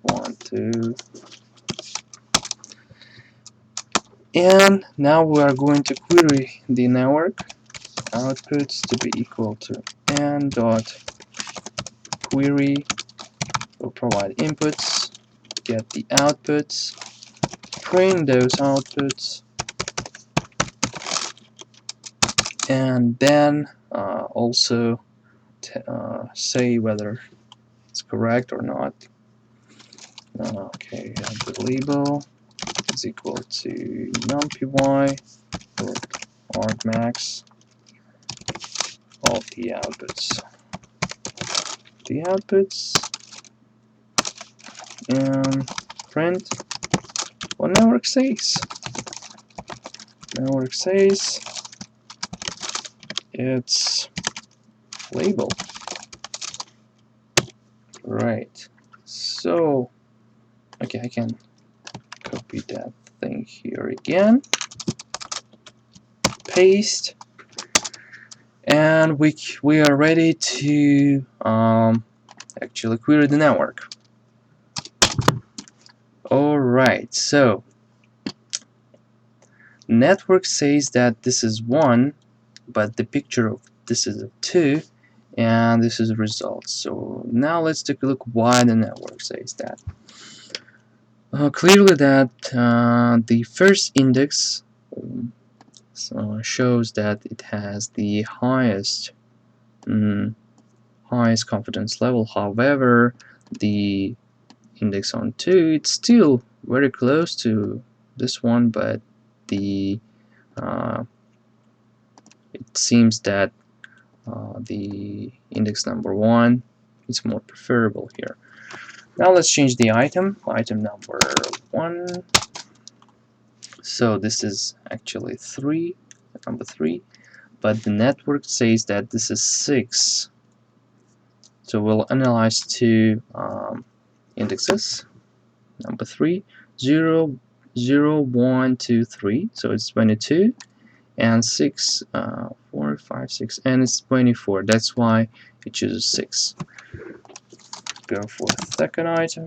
1, 2, and now we are going to query the network outputs to be equal to n dot query. We'll provide inputs, get the outputs, print those outputs, and then also say whether it's correct or not. Okay, the label is equal to numpy or argmax of the outputs. The outputs, and print what network says. Network says it's label. Right. So, okay, I can copy that thing here again. Paste. And we are ready to actually query the network. Alright, so network says that this is 1, but the picture of this is a 2, and this is the result. So now let's take a look why the network says that. Clearly that the first index shows that it has the highest confidence level. However, the index on 2, it's still very close to this one, but the it seems that the index number 1 is more preferable here. Now let's change the item number 1. So this is actually number 3, but the network says that this is 6. So we'll analyze 2 indexes. Number 3, 0, 0, 1, 2, 3. So it's 22. And 6, 4, 5, 6, and it's 24. That's why it chooses 6. Go for second item.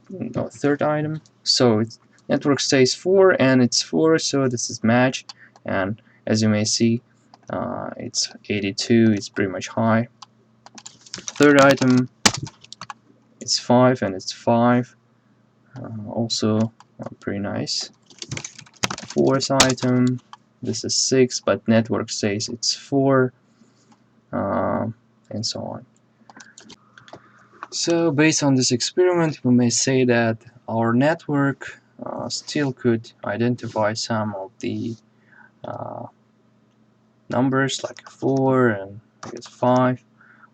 No, third item. So it's network says 4, and it's 4, so this is match. And as you may see, it's 82. It's pretty much high. Third item, it's 5, and it's 5. Also pretty nice. Fourth item, this is 6, but network says it's 4, and so on. So based on this experiment, we may say that our network still could identify some of the numbers like 4 and I guess 5.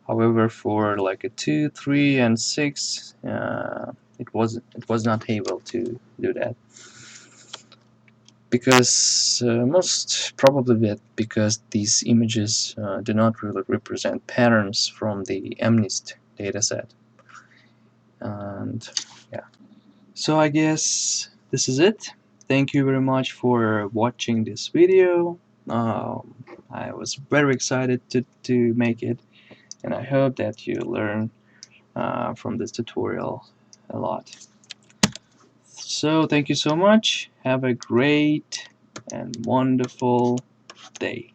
However, for like a 2, 3, and 6, it was not able to do that. Because most probably because these images do not really represent patterns from the MNIST dataset. And yeah, so I guess this is it. Thank you very much for watching this video. I was very excited to make it, and I hope that you learn from this tutorial a lot. So thank you so much. Have a great and wonderful day.